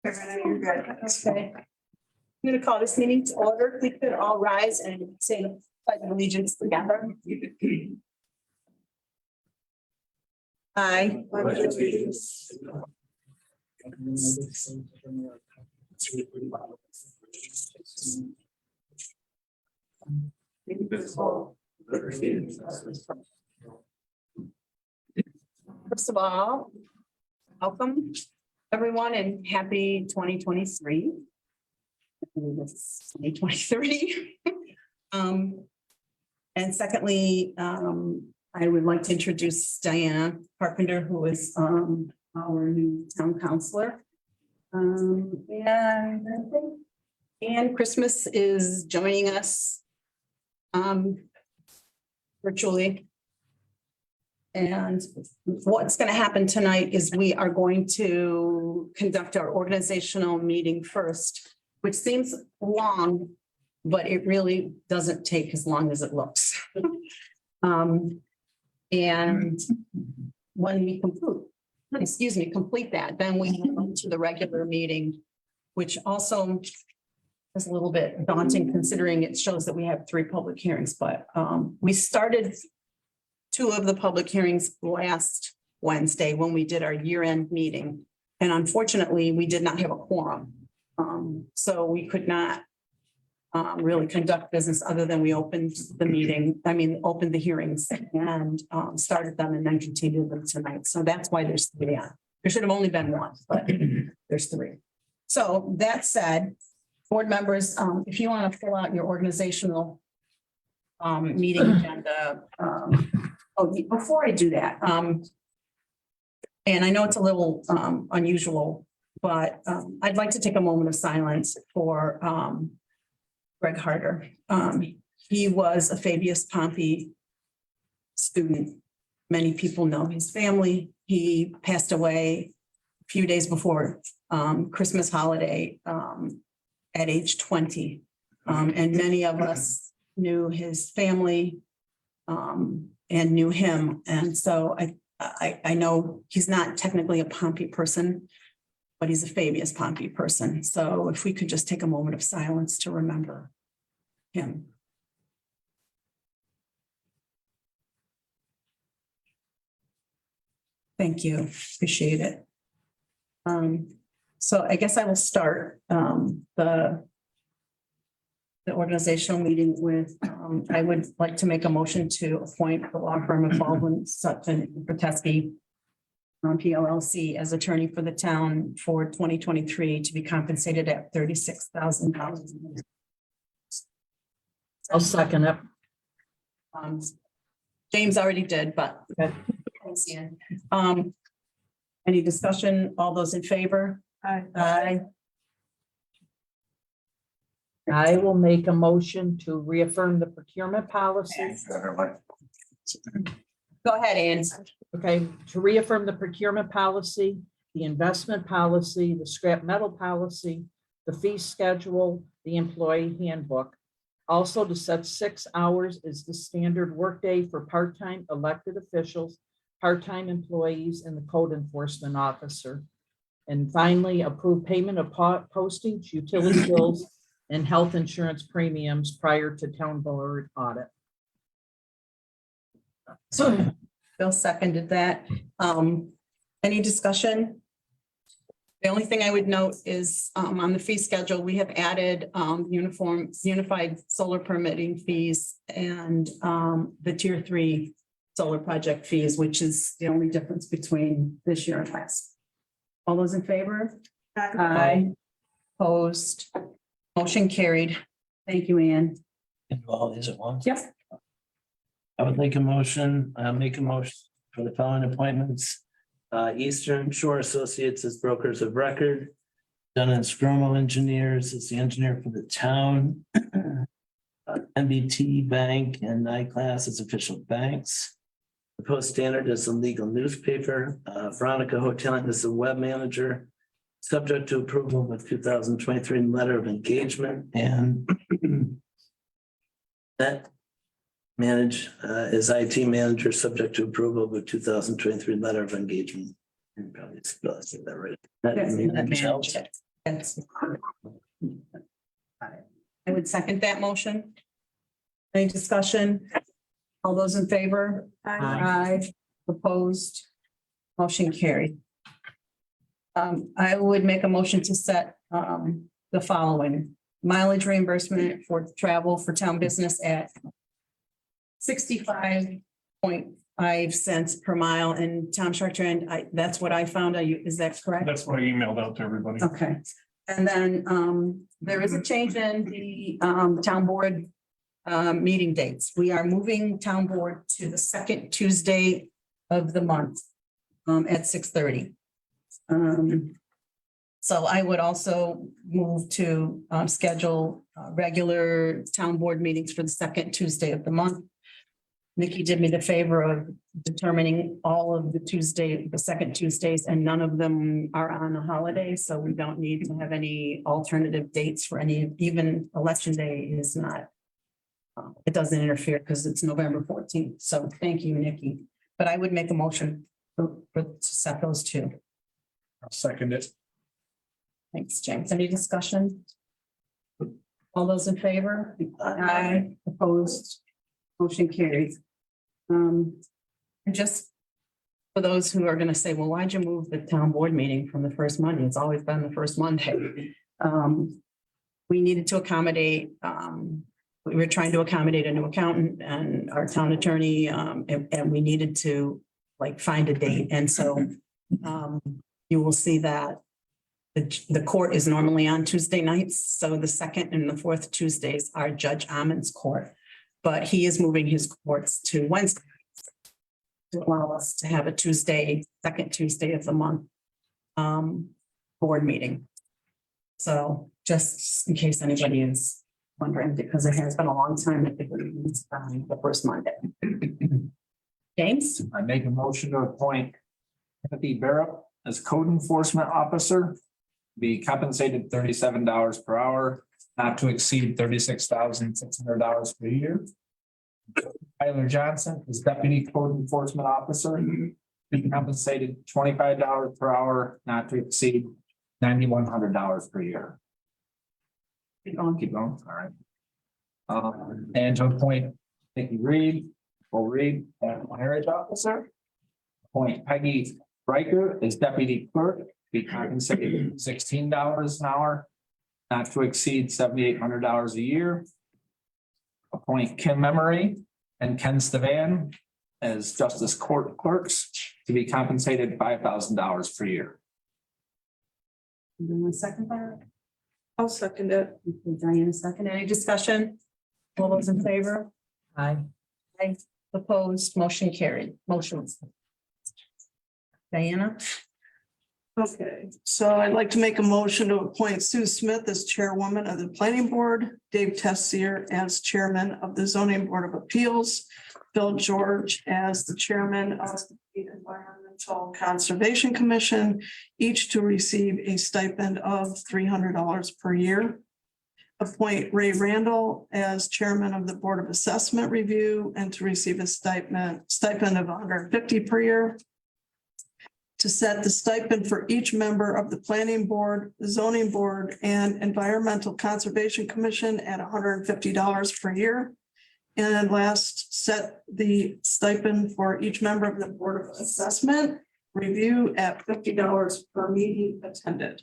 You're good. Okay. I'm going to call this meeting to order. We could all rise and say the pledge of allegiance together. I. First of all, welcome everyone and happy 2023. It's 2023. And secondly, I would like to introduce Diana Carpenter, who is our new town councilor. And Christmas is joining us virtually. And what's going to happen tonight is we are going to conduct our organizational meeting first, which seems long, but it really doesn't take as long as it looks. And when we complete that, then we move to the regular meeting, which also is a little bit daunting considering it shows that we have 3 public hearings, but we started 2 of the public hearings last Wednesday when we did our year-end meeting. And unfortunately, we did not have a quorum. So we could not really conduct business other than we opened the meeting, opened the hearings and started them and then continued them tonight. So that's why there's 3 on. There should have only been 1, but there's 3. So that said, board members, if you want to fill out your organizational meeting agenda. Before I do that, and I know it's a little unusual, but I'd like to take a moment of silence for Greg Harder. He was a Fabius Pompey student. Many people know his family. He passed away a few days before Christmas holiday at age 20. And many of us knew his family and knew him. And so I know he's not technically a Pompey person, but he's a Fabius Pompey person. So if we could just take a moment of silence to remember him. Thank you. Appreciate it. So I guess I will start the organizational meeting with, I would like to make a motion to appoint the law firm of Baldwin, Sutton, Protesky, PLLC as attorney for the town for 2023 to be compensated at $36,000. I'll second it. James already did, but Okay. thanks, Ian. Any discussion? All those in favor? Aye. Aye. I will make a motion to reaffirm the procurement policy. Go ahead, Ann. Okay, to reaffirm the procurement policy, the investment policy, the scrap metal policy, the fee schedule, the employee handbook. Also to set 6 hours is the standard workday for part-time elected officials, part-time employees, and the code enforcement officer. And finally, approve payment of postage, utility bills, and health insurance premiums prior to town board audit. So Bill seconded that. Any discussion? The only thing I would note is on the fee schedule, we have added unified solar permitting fees and the tier 3 solar project fees, which is the only difference between this year and last. All those in favor? Aye. Opposed? Motion carried. Thank you, Ann. And do all these at once? Yes. I would make a motion for the following appointments. Eastern Shore Associates as brokers of record. Dun and Scromo Engineers as the engineer for the town. MBT Bank and NICLAS as official banks. The Post Standard is the legal newspaper. Veronica Hoteling is the web manager. Subject to approval with 2023 letter of engagement, and that manage is IT manager subject to approval with 2023 letter of engagement. And probably spell that right. Yes, that Michelle. manager. That's. I would second that motion. Any discussion? All those in favor? Aye. Opposed? Motion carried. I would make a motion to set the following mileage reimbursement for travel for town business at 65.5 per mile, and Tom Chartrand, that's what I found. Is that correct? That's what I emailed out to everybody. Okay, and then there is a change in the town board meeting dates. We are moving town board to the second Tuesday of the month at 6:30. So I would also move to schedule regular town board meetings for the second Tuesday of the month. Nikki did me the favor of determining all of the second Tuesdays, and none of them are on a holiday, so we don't need to have any alternative dates for any, even election day is not. It doesn't interfere because it's November 14th. So thank you, Nikki. But I would make a motion to set those two. I'll second it. Thanks, James. Any discussion? All those in favor? Aye. Opposed? Motion carries. And just for those who are going to say, well, why'd you move the town board meeting from the first Monday? It's always been the first Monday. We needed to accommodate, we were trying to accommodate a new accountant and our town attorney, and we needed to find a date. And so you will see that the court is normally on Tuesday nights. So the second and the fourth Tuesdays are Judge Amon's court, but he is moving his courts to Wednesday to allow us to have a second Tuesday of the month board meeting. So just in case anybody is wondering, because it has been a long time, I think it's the first Monday. James? I make a motion to appoint Timothy Barrett as code enforcement officer, be compensated $37 per hour, not to exceed $36,600 per year. Tyler Johnson is deputy code enforcement officer, be compensated $25 per hour, not to exceed $9,100 per year. Keep going, all right. And to appoint Nikki Reed, as marriage officer. Appoint Peggy Riker as deputy clerk, be compensated $16 an hour, not to exceed $7,800 a year. Appoint Kim Emery and Ken Stevan as justice court clerks, to be compensated $5,000 per year. Anyone second that? I'll second it. Okay, Diana, second. Any discussion? All those in favor? Aye. Aye. Opposed? Motion carried. Motions. Diana? Okay, so I'd like to make a motion to appoint Sue Smith as chairwoman of the planning board, Dave Tessier as chairman of the zoning board of appeals, Bill George as the chairman of the environmental conservation commission, each to receive a stipend of $300 per year. Appoint Ray Randall as chairman of the board of assessment review and to receive a stipend of $150 per year. To set the stipend for each member of the planning board, zoning board, and environmental conservation commission at $150 per year. And then last, set the stipend for each member of the board of assessment review at $50 per meeting attended.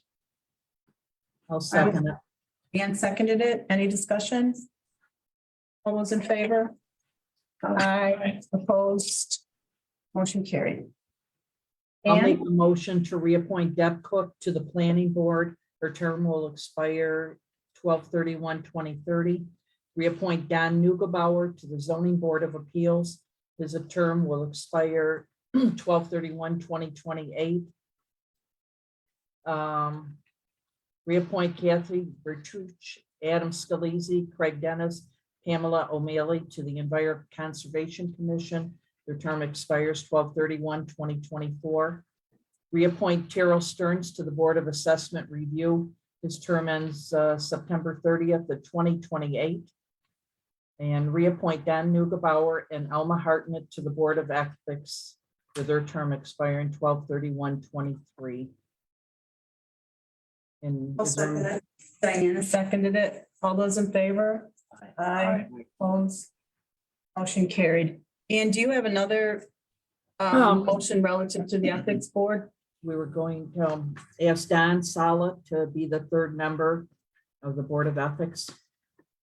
I'll second it. Ann seconded it. Any discussion? All those in favor? Aye. Opposed? Motion carried. I'll make Ann? a motion to reappoint Deb Cook to the planning board. Her term will expire 12/31/2030. Reappoint Don Nugebauer to the zoning board of appeals. His term will expire 12/31/2028. Reappoint Kathy Bertucci, Adam Scalise, Craig Dennis, Pamela O'Malley to the Environmental Conservation Commission. Their term expires 12/31/2024. Reappoint Terrell Stearns to the Board of Assessment Review. His term ends September 30th of 2028. And reappoint Don Nugebauer and Alma Hartnett to the Board of Ethics for their term expiring 12/31/23. And I'll second it. Diana seconded it. All those in favor? Aye. Opposed? Motion carried. And do you have another motion relative to the ethics board? we were going to ask Don Sala to be the third member of the Board of Ethics.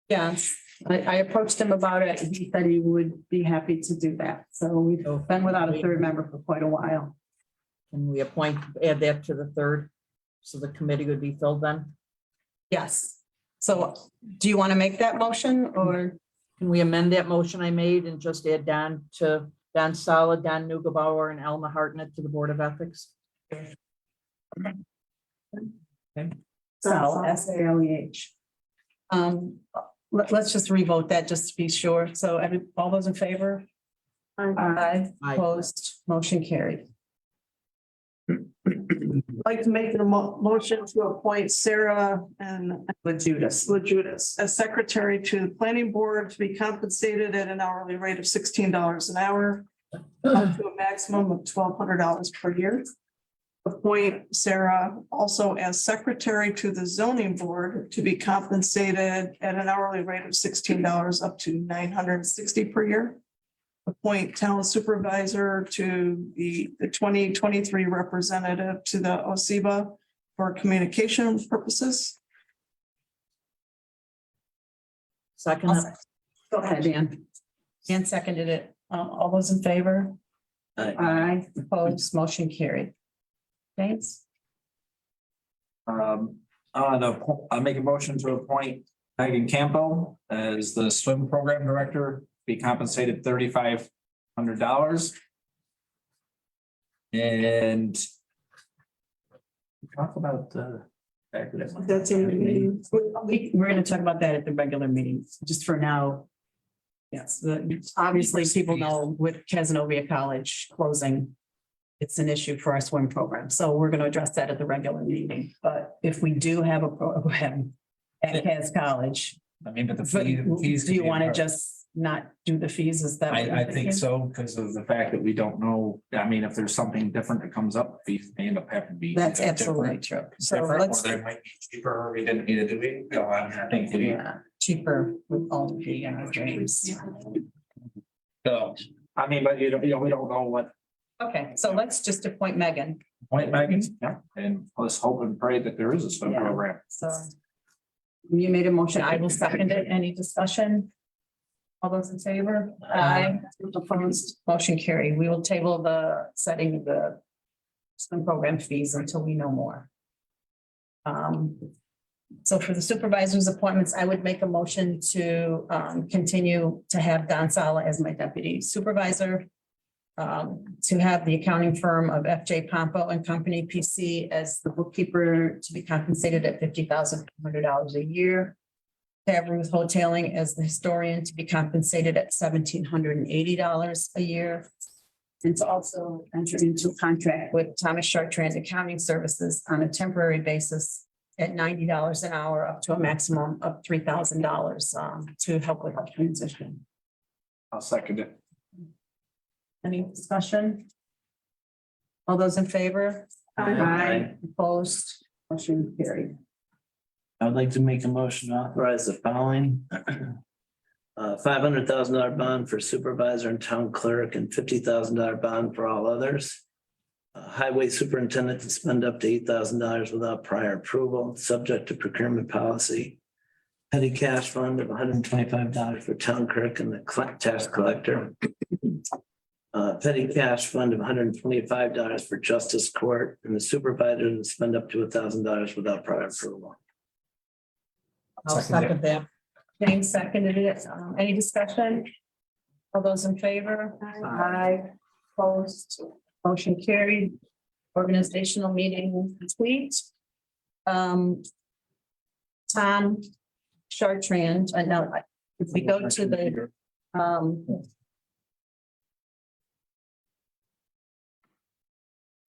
Yes, I approached him about it. He said he would be happy to do that. So we've been without a third member for quite a while. Can we add that to the third? So the committee would be filled then? Yes. So do you want to make that motion or? Can we amend that motion I made and just add Don Sala, Don Nugebauer, and Elma Hartnett to the Board of Ethics? Sal, S-A-L-E-H. Let's just revote that just to be sure. So all those in favor? Aye. Aye. Opposed, motion carried. I'd like to make a motion to appoint Sarah and With Judas. Judas as secretary to the planning board to be compensated at an hourly rate of $16 an hour, up to a maximum of $1,200 per year. Appoint Sarah also as secretary to the zoning board to be compensated at an hourly rate of $16 up to $960 per year. Appoint town supervisor to the 2023 representative to the OSEBA for communication purposes. Second, Go ahead, Dan. Dan seconded it. All those in favor? Aye. Opposed, motion carried. Thanks. I make a motion to appoint Megan Campbell as the swim program director, be compensated $3,500. And talk about the. That's in the meeting. We're gonna talk about that at the regular meetings, just for now. Yes, obviously, people know with Casanova College closing, it's an issue for our swim program, so we're gonna address that at the regular meeting. But if we do have a program at Cas College, I mean, but the but fees. do you want to just not do the fees? Is that? what you're I think thinking? so, because of the fact that we don't know, I mean, if there's something different that comes up, fees may end up having to be. That's different. absolutely true. So Different, let's, or they might be cheaper, or we didn't need to do it. No, I think we. yeah, cheaper with all of the dreams. So, I mean, but we don't know what Okay, so let's just appoint Megan. point Megan, yeah, and let's hope and pray that there is a swim Yeah. program. So you made a motion. I will second it. Any discussion? All those in favor? Aye. Opposed, motion carried. We will table the setting of the swim program fees until we know more. So for the supervisors' appointments, I would make a motion to continue to have Don Sala as my deputy supervisor. To have the accounting firm of FJ Pompo and Company PC as the bookkeeper to be compensated at $50,200 a year. To have Ruth Hoteling as the historian to be compensated at $1,780 a year. And to also enter into a contract with Thomas Chartrand Accounting Services on a temporary basis at $90 an hour, up to a maximum of $3,000 to help with our transition. I'll second it. Any discussion? All those in favor? Aye. Opposed? Motion carried. I would like to make a motion to authorize the following. $500,000 bond for supervisor and town clerk and $50,000 bond for all others. Highway superintendent to spend up to $8,000 without prior approval, subject to procurement policy. Petty cash fund of $125 for town clerk and the tax collector. Petty cash fund of $125 for justice court and the supervisor to spend up to $1,000 without prior approval. I'll second that. James seconded it. Any discussion? All those in favor? Aye. Opposed? Motion carried. Organizational meeting complete. Tom Chartrand, I know, if we go to the,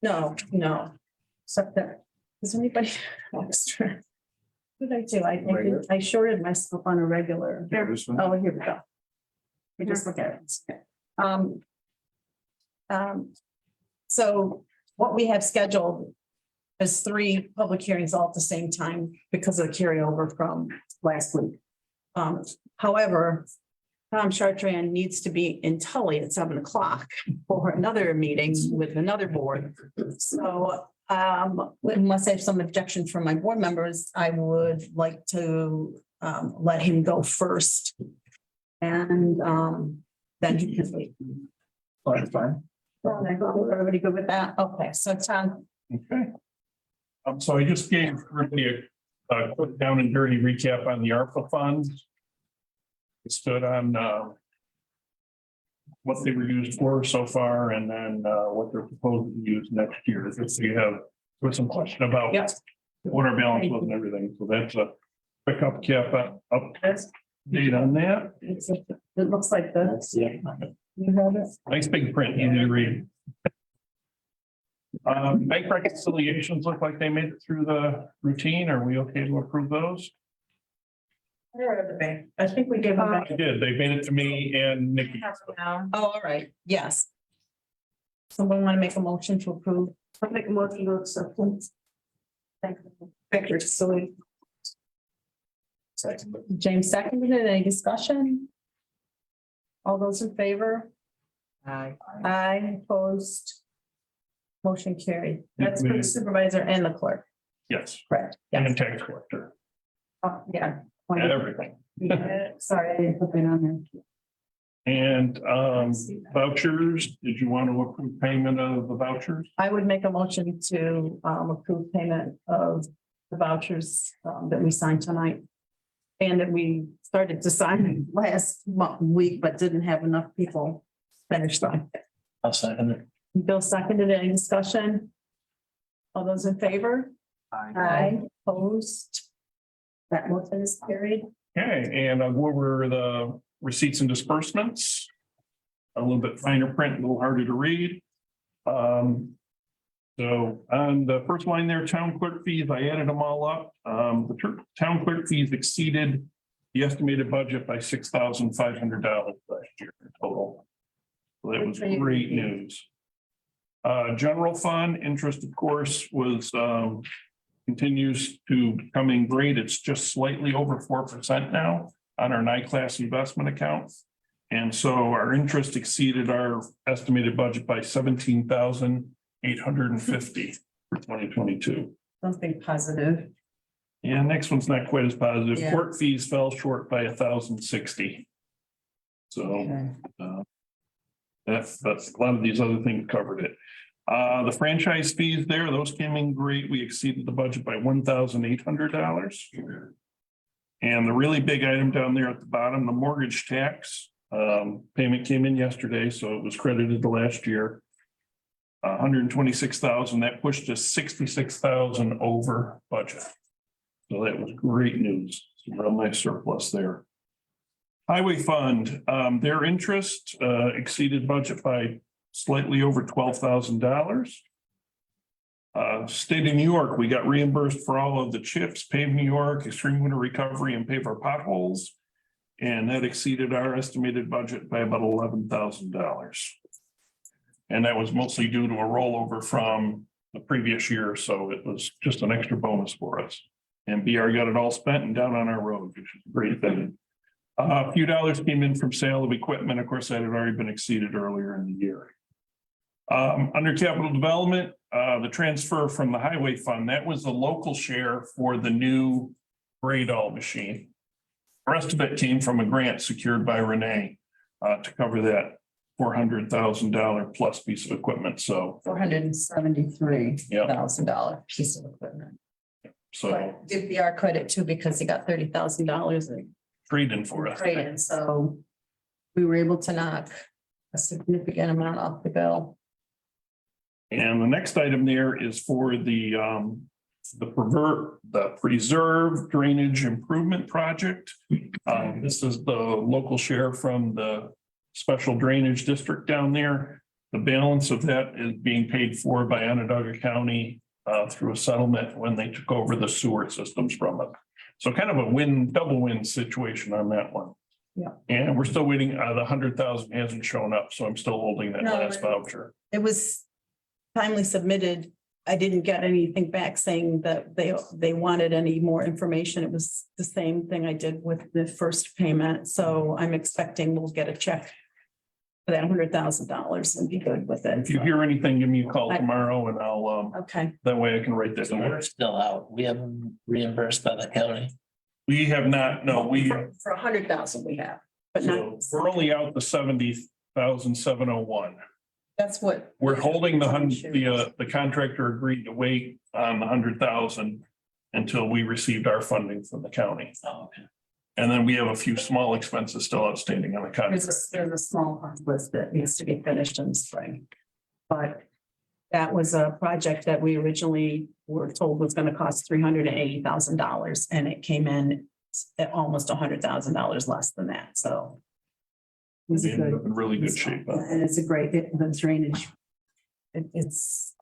no, except that, does anybody extra? What did I do? I shorted myself on a regular. Oh, here we go. We just look at it. So what we have scheduled as three public hearings all at the same time because of the carryover from last week. However, Tom Chartrand needs to be in Tully at 7 o'clock for another meeting with another board. So unless I have some objection from my board members, I would like to let him go first. And then he can leave. That's fine. Everybody good with that? Okay, so Tom, Okay. So I just gave everybody a quick down and dirty recap on the ARPA funds. It stood on what they were used for so far and then what they're proposed to use next year. So you have, there was some question about yes, what our balance was and everything. So that's a quick update on that. it looks like this. Yeah. You have it? Nice big print, easy to read. Bank reconciliations look like they made it through the routine. Are we okay to approve those? Where are the bank? I think we gave them back. I did. They made it to me and Nikki. Oh, all right, yes. Someone want to make a motion to approve? I'll make a motion to accept them. Thank you. Victor, so James seconded it. Any discussion? All those in favor? Aye. Aye, opposed. Motion carried. That's for the supervisor and the clerk, Yes, correct? and Yes. tax collector Oh, yeah. and everything. Sorry, I didn't put that on there. And vouchers, did you want to approve payment of the vouchers? I would make a motion to approve payment of the vouchers that we signed tonight. And that we started to sign last week, but didn't have enough people finish them. I'll second it. Bill seconded. Any discussion? All those in favor? Aye. Opposed? That motion is carried. Okay, and I'll go over the receipts and disbursements. A little bit finer print, a little harder to read. So on the first line there, town clerk fees, I added them all up. The town clerk fees exceeded the estimated budget by $6,500 last year in total. So that was great news. General fund interest, of course, was continues to becoming great. It's just slightly over 4% now on our NICLAS investment account. And so our interest exceeded our estimated budget by $17,850 for 2022. Something positive. Yeah, next one's not quite as positive. Yeah. Court fees fell short by 1,060. So Okay. that's a lot of these other things covered it. The franchise fees there, those came in great. We exceeded the budget by $1,800. And the really big item down there at the bottom, the mortgage tax, payment came in yesterday, so it was credited to last year. 126,000, that pushed us 66,000 over budget. So that was great news. Some real nice surplus there. Highway fund, their interest exceeded budget by slightly over $12,000. State of New York, we got reimbursed for all of the CHIPS, Pave New York, Extreme Winter Recovery, and Pave Our Potholes. And that exceeded our estimated budget by about $11,000. And that was mostly due to a rollover from the previous year, so it was just an extra bonus for us. And BR got it all spent and down on our road, which is a great thing. A few dollars came in from sale of equipment. Of course, that had already been exceeded earlier in the year. Under capital development, the transfer from the highway fund, that was the local share for the new Braydall machine. The rest of it came from a grant secured by Renee to cover that $400,000 plus piece of equipment. So, $473,000 piece of equipment. so But give BR credit too, because he got $30,000 in trade-in for us. trade-in, so we were able to knock a significant amount off the bill. And the next item there is for the preserve drainage improvement project. This is the local share from the special drainage district down there. The balance of that is being paid for by Onondaga County through a settlement when they took over the sewer systems from it. So kind of a double win situation on that one. Yeah. And we're still waiting, the 100,000 hasn't shown up, so I'm still holding that No, last voucher. It was timely submitted I didn't get anything back saying that they wanted any more information. It was the same thing I did with the first payment. So I'm expecting we'll get a check for that $100,000 and be good with it. If you hear anything, give me a call I- tomorrow and I'll, Okay, that way I can write that So down. we're still out. We haven't reimbursed by the county. We have not, no, we, for 100,000 we have, but not, so we're only out the 70,701. that's what. We're holding the contractor agreed to wait on the 100,000 until we received our funding from the county. Oh, okay. And then we have a few small expenses still outstanding on the contract. There's a small part list that needs to be finished in the spring. But that was a project that we originally were told was gonna cost $380,000 and it came in at almost $100,000 less than that, so. It was We a ended good- up in really good shape. And it's a great, the drainage. It's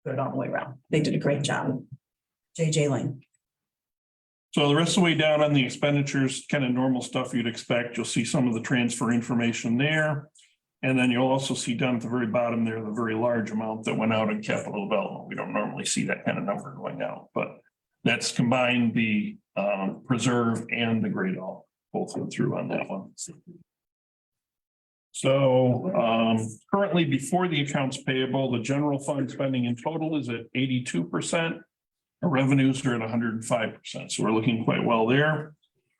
good all the way around. They did a great job. JJ Lane. So the rest of the way down on the expenditures, kind of normal stuff you'd expect. You'll see some of the transfer information there. And then you'll also see down at the very bottom there, the very large amount that went out in capital development. We don't normally see that kind of number going out, but that's combined the preserve and the grade all, both went through on that one. So currently before the accounts payable, the general fund spending in total is at 82%. Our revenues are at 105%, so we're looking quite well there.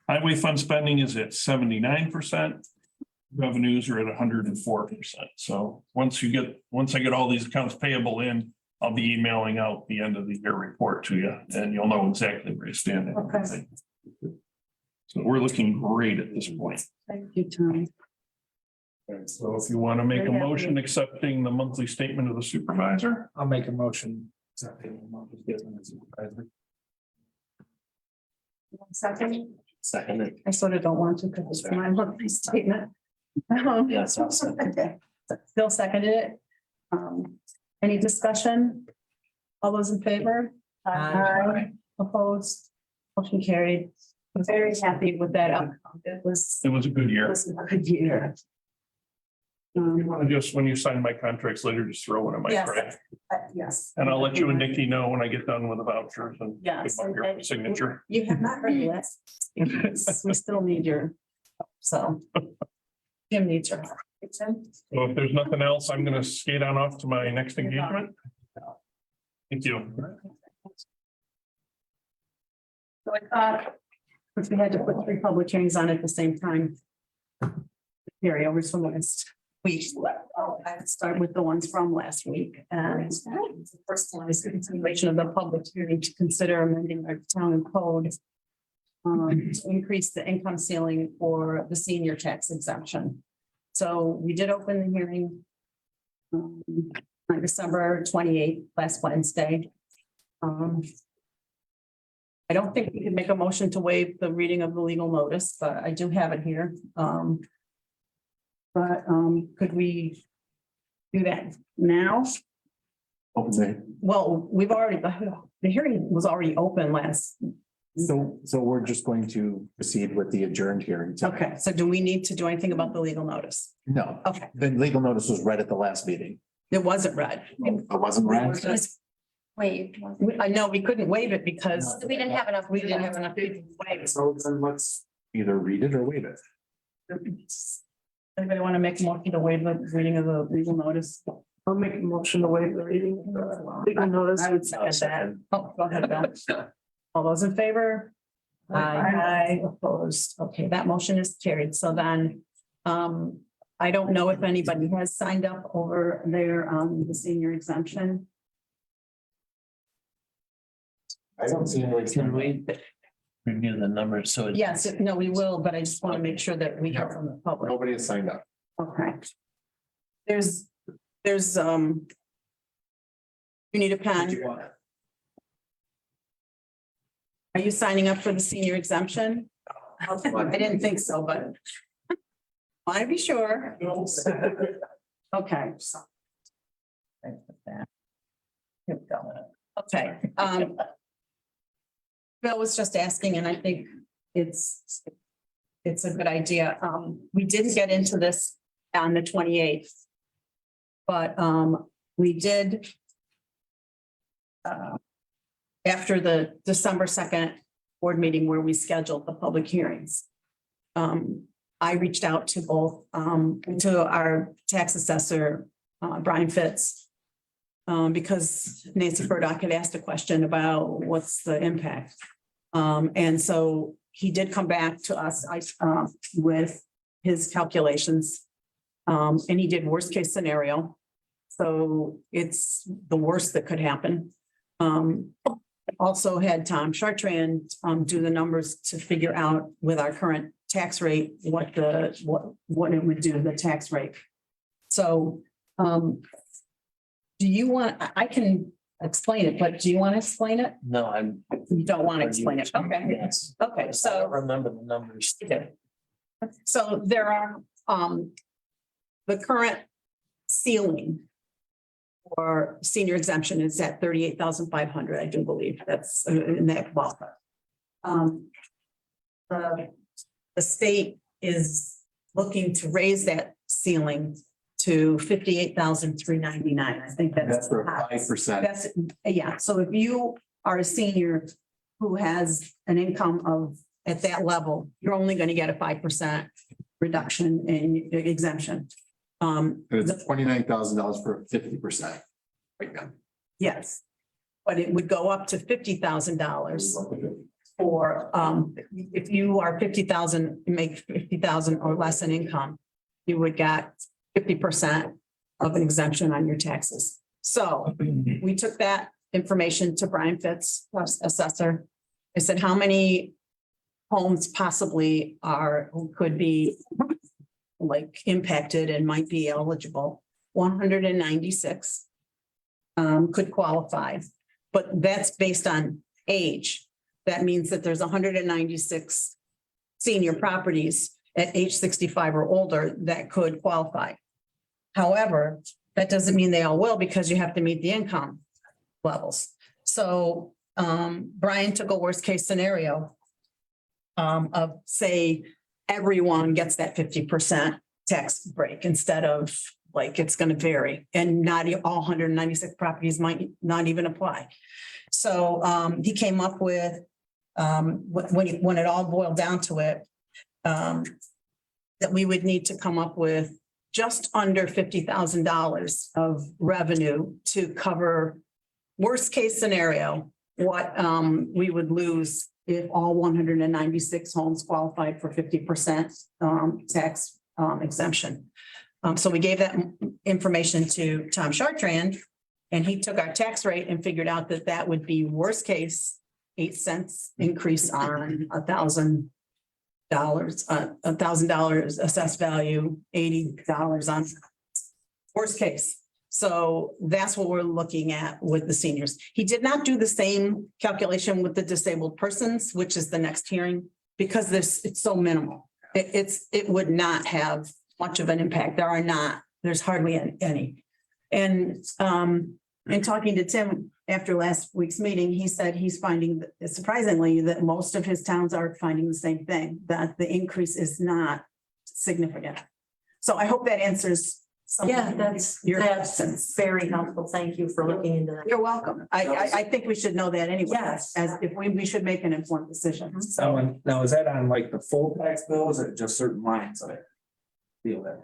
Highway fund spending is at 79%. Revenues are at 104%. So once I get all these accounts payable in, I'll be emailing out the end of the year report to you, and you'll know exactly where you stand. and Okay. everything. So we're looking great at this point. Thank you, Tom. So if you want to make a motion accepting the monthly statement of the supervisor, I'll make a motion. accepting the monthly statement as supervisor. Second, Seconded. I sort of don't want to because it's my monthly statement. Yes, I'll second. Okay. Still seconded it. Any discussion? All those in favor? Aye. Opposed? Motion carried. I'm very happy with that outcome. It was it was a good year. a good year. You want to just, when you sign my contracts later, just throw one in my Yes. tray. Yes. And I'll let you and Nikki know when I get done with the vouchers and give Yes. up your signature. You have not heard this. We still need your, so. Jim needs your help. Tim? So if there's nothing else, I'm gonna skate on off to my next engagement. Thank you. So I thought, if we had to put 3 public hearings on at the same time. Carry overs from last week. I would start with the ones from last week. And the first one is continuation of the public hearing to consider amending our town code. To increase the income ceiling for the senior tax exemption. So we did open the hearing. On December 28th, last Wednesday. I don't think we can make a motion to waive the reading of the legal notice, but I do have it here. But could we do that now? Well, we've already, the hearing was already open last. So we're just going to proceed with the adjourned hearing. tonight. Okay, so do we need to do anything about the legal notice? No, Okay, the legal notice was read at the last meeting. it wasn't read. It wasn't read. Wait, I know we couldn't waive it because we didn't have enough. we didn't have enough people to waive it. So then let's either read it or waive it. Anybody want to make a motion to waive the reading of the legal notice? I'll make a motion to waive the reading of the legal notice. I would second that. Oh, go ahead, Bill. All those in favor? Aye. Opposed. Okay, that motion is carried. So then, I don't know if anybody has signed up over there on the senior exemption. I don't see any. Can we review the numbers? So it's Yes, no, we will, but I just want to make sure that we hear from the public. Nobody has signed up. Okay. There's, you need a pen. Are you signing up for the senior exemption? I didn't think so, but. Want to be sure. Okay. Here we go. Okay, Bill was just asking, and I think it's a good idea. We didn't get into this on the 28th. But we did after the December 2nd board meeting where we scheduled the public hearings. I reached out to both, to our tax assessor, Brian Fitz. Because Nancy Burdock had asked a question about what's the impact. And so he did come back to us, with his calculations. And he did worst case scenario. So it's the worst that could happen. Also had Tom Chartrand do the numbers to figure out with our current tax rate, what it would do to the tax rate. So do you want, I can explain it, but do you want to explain it? No, I'm. You don't want to explain it? Okay. Yes. Okay, I don't so. remember the numbers. So there are, the current ceiling for senior exemption is at 38,500, I do believe that's in that ballpark. The state is looking to raise that ceiling to 58,399. I think That's for 5%. That's, yeah, so if you are a senior who has an income of, at that level, you're only going to get a 5% reduction in exemption. It's $29,000 for 50%. Yes. But it would go up to $50,000 for, if you are 50,000, make 50,000 or less in income, you would get 50% of an exemption on your taxes. So we took that information to Brian Fitz, assessor. I said, how many homes possibly could be like impacted and might be eligible? 196 could qualify, but that's based on age. That means that there's 196 senior properties at age 65 or older that could qualify. However, that doesn't mean they all will, because you have to meet the income levels. So Brian took a worst case scenario of, say, everyone gets that 50% tax break instead of, like, it's going to vary, and not all 196 properties might not even apply. So he came up with, when it all boiled down to it, that we would need to come up with just under $50,000 of revenue to cover worst case scenario, what we would lose if all 196 homes qualified for 50% tax exemption. So we gave that information to Tom Chartrand, and he took our tax rate and figured out that that would be worst case 8 cents increase on $1,000, $1,000 assessed value, $80 on worst case. So that's what we're looking at with the seniors. He did not do the same calculation with the disabled persons, which is the next hearing, because it's so minimal. It would not have much of an impact. There's hardly any. And in talking to Tim after last week's meeting, he said he's finding that, surprisingly, that most of his towns are finding the same thing, that the increase is not significant. So I hope that answers some Yeah, of that's your questions. very helpful. Thank you for looking into that. You're welcome. I think we should know that anyway. Yes. As if we should make an informed decision. So Now, is that on like the full tax bills or just certain lines of it? Feel that.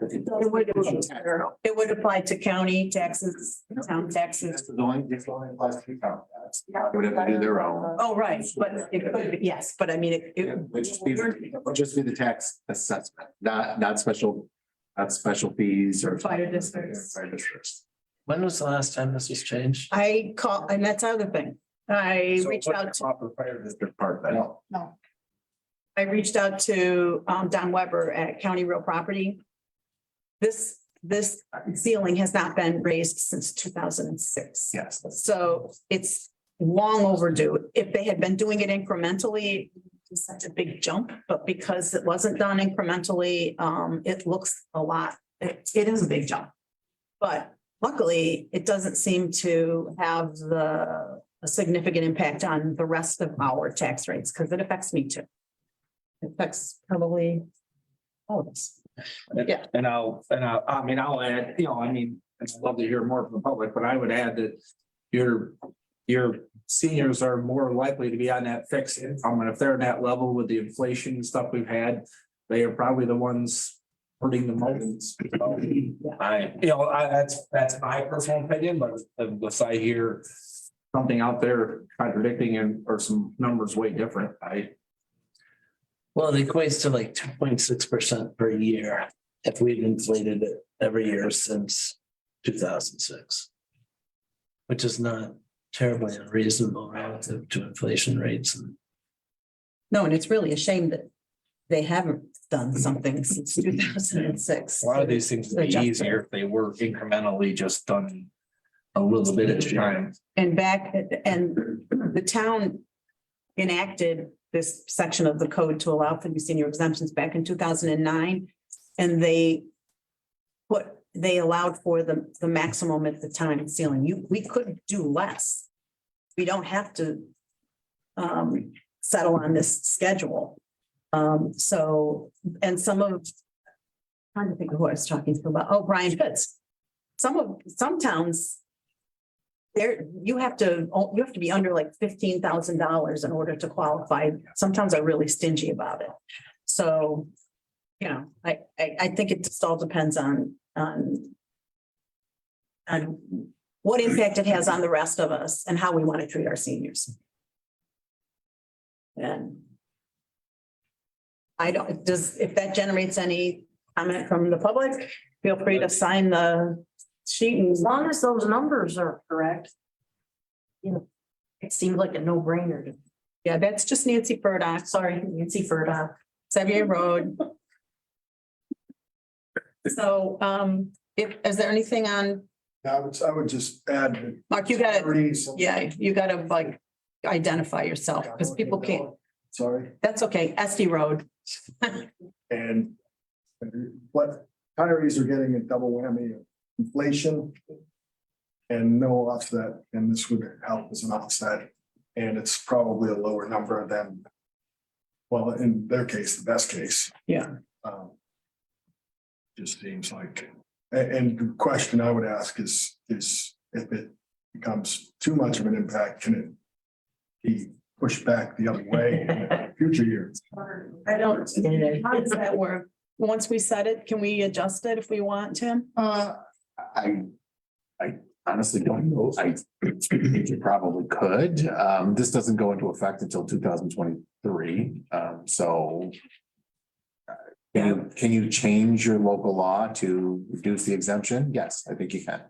it would apply to county taxes, town taxes. That's the only applies to count. They would have to do their own. Oh, right, but it could be, yes, but I mean, It would just be the tax assessment, not special fees or. Fire districts. Fire districts. When was the last time this was changed? I call, and that's the other thing. I So reached what's out the to, proper fire district part, I don't. I reached out to Don Weber at County Real Property. This ceiling has not been raised since 2006. Yes. So it's long overdue. If they had been doing it incrementally, it's such a big jump, but because it wasn't done incrementally, it looks a lot, it is a big jump. But luckily, it doesn't seem to have a significant impact on the rest of our tax rates, because it affects me too. It affects probably all of us. Yeah. And I'll add, I'd love to hear more from the public, but I would add that your your seniors are more likely to be on that fixed income, and if they're in that level with the inflation and stuff we've had, they are probably the ones hurting the most. That's my personal opinion, but unless I hear something out there contradicting and or some numbers way different, Well, it equates to like 2.6% per year if we've inflated it every year since 2006. Which is not terribly unreasonable relative to inflation rates. And No, and it's really a shame that they haven't done something since 2006. a lot of these things would be easier if they were incrementally just done a little bit at a time. And the town enacted this section of the code to allow for these senior exemptions back in 2009. And they allowed for the maximum at the time ceiling. We could do less. We don't have to settle on this schedule. So, and trying to think of who I was talking to about, oh, Brian Pitts. Some towns, you have to be under like $15,000 in order to qualify. Some towns are really stingy about it. So, I think it just all depends on what impact it has on the rest of us and how we want to treat our seniors. And if that generates any comment from the public, feel free to sign the sheet. As long as those numbers are correct. It seemed like a no-brainer. Yeah, that's just Nancy Furdock, Sorry, Nancy Furdock. Xavier Road. So, is there anything on, I would just add. that Mark, you gotta, priorities- you gotta like identify yourself because people can't, Sorry, that's okay, SD Road. and what retirees are getting a double whammy of inflation and no offset, and this would help as an offset. And it's probably a lower number than, well, in their case, the best case. Yeah. Just seems like, and the question I would ask is if it becomes too much of an impact, can it be pushed back the other way in future years? I don't, how does that work? Once we set it, can we adjust it if we want, Tim? I honestly don't know. I think you probably could. This doesn't go into effect until 2023. So can you change your local law to reduce the exemption? Yes, I think you can.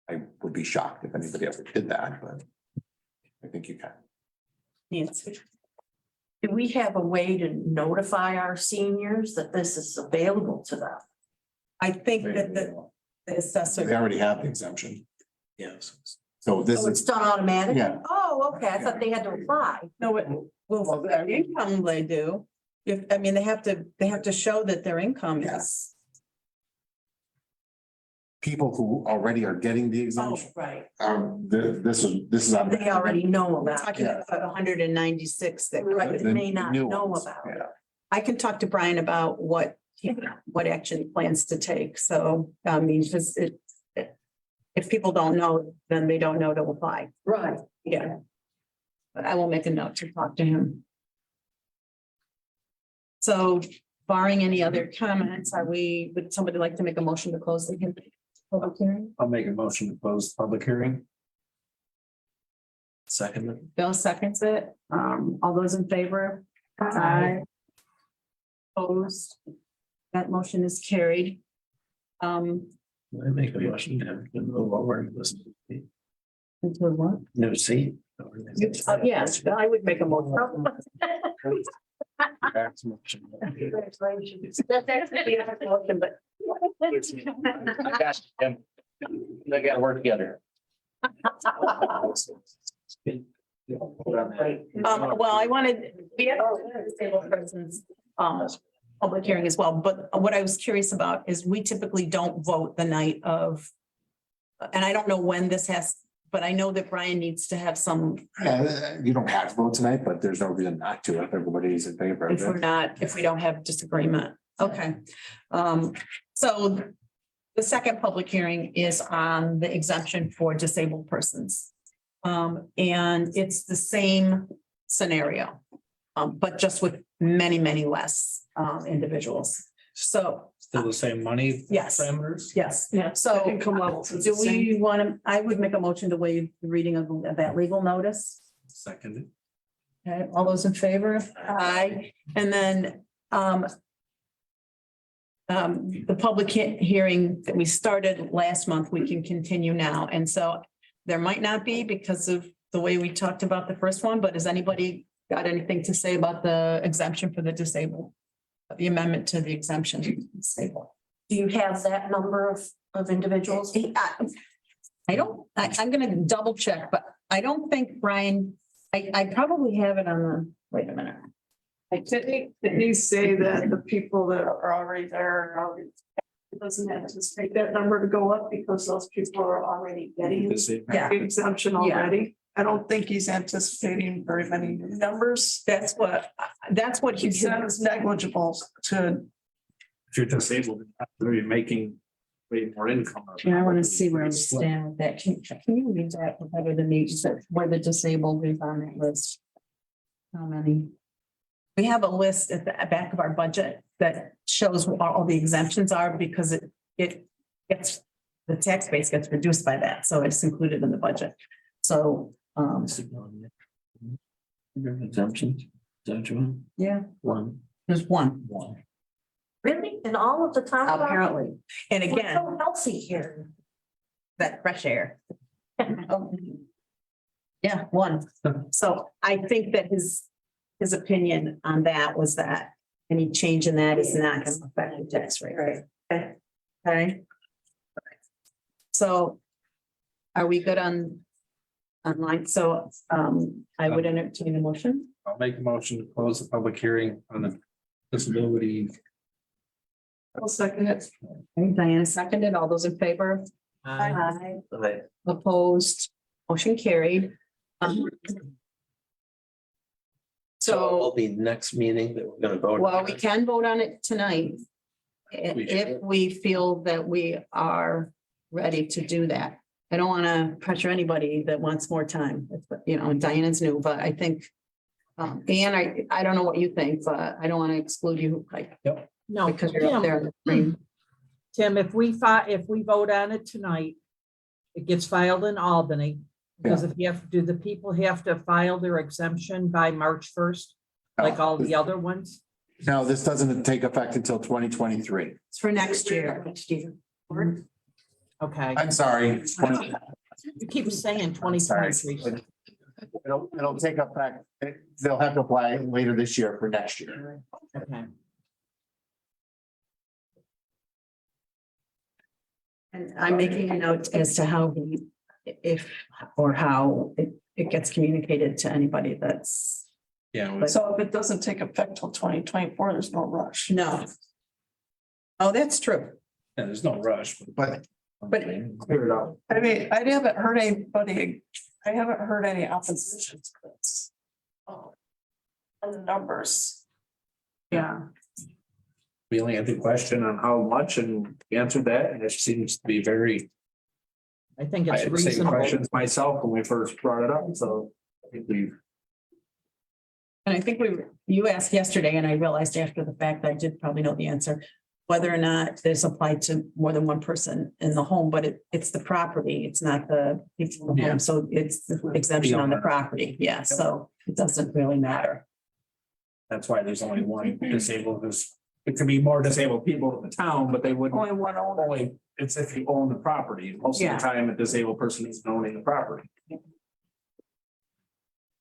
I would be shocked if anybody ever did that, but I think you can. Nancy. Do we have a way to notify our seniors that this is available to them? I think that the They assessor, already have the exemption. yes. So this Oh, it's is, done automatically? Yeah. Oh, okay, I thought they had to apply. well, their income they do. They have to show that their income is. people who already are getting the Oh, exemption. right. This is. on- They already know about it. Talking about 196 that. Right, the but may not new know ones, about it. yeah. I can talk to Brian about what action he plans to take. So, just if people don't know, then they don't know to apply. Right. Yeah. But I will make a note to talk to him. So barring any other comments, would somebody like to make a motion to close the public hearing? I'll make a motion to close the public hearing. Second, Bill seconds it. All those in favor? Aye. Opposed? That motion is carried. I make a motion to move over and listen to the Into what? new seat. Yes, I would make a motion. Congratulations. That's actually a motion, but. They gotta work together. Well, I wanted, we had disabled persons, public hearing as well, but what I was curious about is we typically don't vote the night of. And I don't know when this has, but I know that Brian needs to have some, You don't have to vote tonight, but there's no reason not to if everybody's in favor of if we don't have disagreement. Okay. So the second public hearing is on the exemption for disabled persons. And it's the same scenario, but just with many, many less individuals. So, Still the same money yes, parameters? yes. Yeah, So income levels is do the same. we want to, I would make a motion to waive the reading of that legal notice. Second. Okay, all those in favor? Aye. And then, the public hearing that we started last month, we can continue now. And so there might not be because of the way we talked about the first one, but has anybody got anything to say about the exemption for the disabled? The amendment to the exemption to the disabled? Do you have that number of individuals? I'm gonna double check, but I don't think Brian, I probably have it on the, wait a minute. Didn't he say that the people that are already there are already, it doesn't anticipate that number to go up because those people are already getting Yeah. the exemption already? I don't think he's anticipating very many new numbers. That's what He he said said. it's negligible to, If you're disabled, you're making way more income. And I want to see where we stand with that. Can you read that better than me, so where the disabled is on that list? How many? We have a list at the back of our budget that shows what all the exemptions are because it gets, the tax base gets reduced by that, so it's included in the budget. So, Exemptions, is that what you want? yeah, One. there's one, Really? In all of the time? apparently. And We're again, so healthy here. that fresh air. Yeah, one. So I think that his opinion on that was that any change in that is not going to affect the tax rate. Right. Okay. So are we good online? So I would entertain a motion. I'll make a motion to close the public hearing on the disability. I'll second it. Okay, Diana seconded. All those in favor? Aye. Okay. Opposed, motion carried. So it will So, be next meeting that we're gonna vote. well, we can vote on it tonight. We If should. we feel that we are ready to do that. I don't want to pressure anybody that wants more time, you know, Diana's new, but I think. Anne, I don't know what you think, but I don't want to exclude you, like, No, because you're up there in the screen. Tim, if we vote on it tonight, it gets filed in Albany. Because if you have, do the people have to file their exemption by March 1st, like all the other ones? No, this doesn't take effect until 2023. It's for next year. Okay, I'm sorry. you keep saying Sorry. 2023. It'll take effect. They'll have to apply later this year for next year. Okay. And I'm making a note as to how how it gets communicated to anybody that's, Yeah. So if it doesn't take effect till 2024, there's no rush. no. Oh, that's true. There's no rush. But But Clear it out. I mean, I haven't heard any opposition to this. On the numbers. yeah, We only had the question on how much and answered that, and it seems to be very, I think I it's had the same reasonable. questions myself when we first brought it up, so I think we've. and I think you asked yesterday, and I realized after the fact, I did probably know the answer. Whether or not this applied to more than one person in the home, but it's the property, it's not the people in the Yeah. home, so it's the exemption on the property, yeah, so it doesn't really matter. That's why there's only one disabled, it could be more disabled people in the town, but they wouldn't. Only one owner. Only, it's if you own the property, most of Yeah. the time a disabled person isn't owning the property.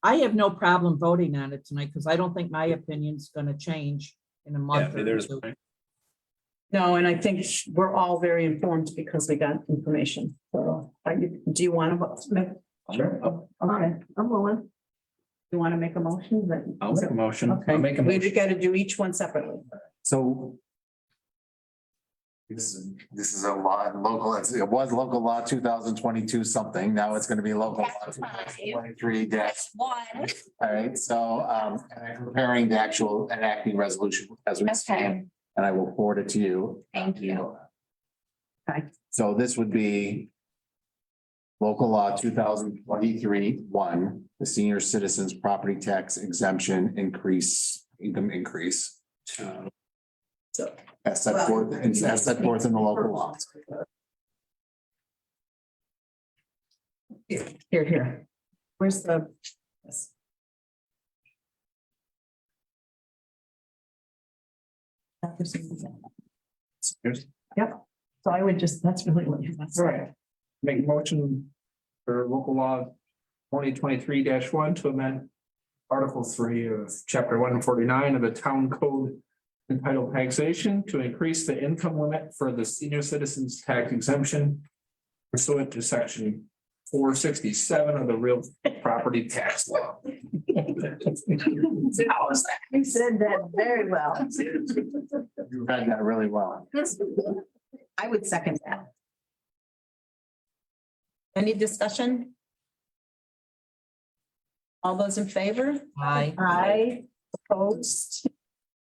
I have no problem voting on it tonight because I don't think my opinion's gonna change in a month or There's. two. No, and I think we're all very informed because we got information, so do you want to? Sure. Okay, I'm willing. you want to make a motion? I'll make a motion. Okay, I'll make a we motion. got to do each one separately. so. This is a law, local, it was local law 2022 something. Now it's going to be local law 2023 One. All right, so and I'm preparing the actual enacting resolution as we speak, and I will forward it to you. Thank you. Okay. So this would be Local law 2023-1, the senior citizens property tax exemption income increase. So- As set forth, as set forth in the local law. Here. Where's the? Yes. Yep, so I would just, that's really what you. Right. Make motion for local law 2023-1 to amend Article 3 of Chapter 149 of the Town Code entitled Taxation to increase the income limit for the senior citizens tax exemption pursuant to Section 467 of the real property tax law. How was that? You said that very well. You read that really well. I would second that. Any discussion? All those in favor? Aye. Aye, opposed,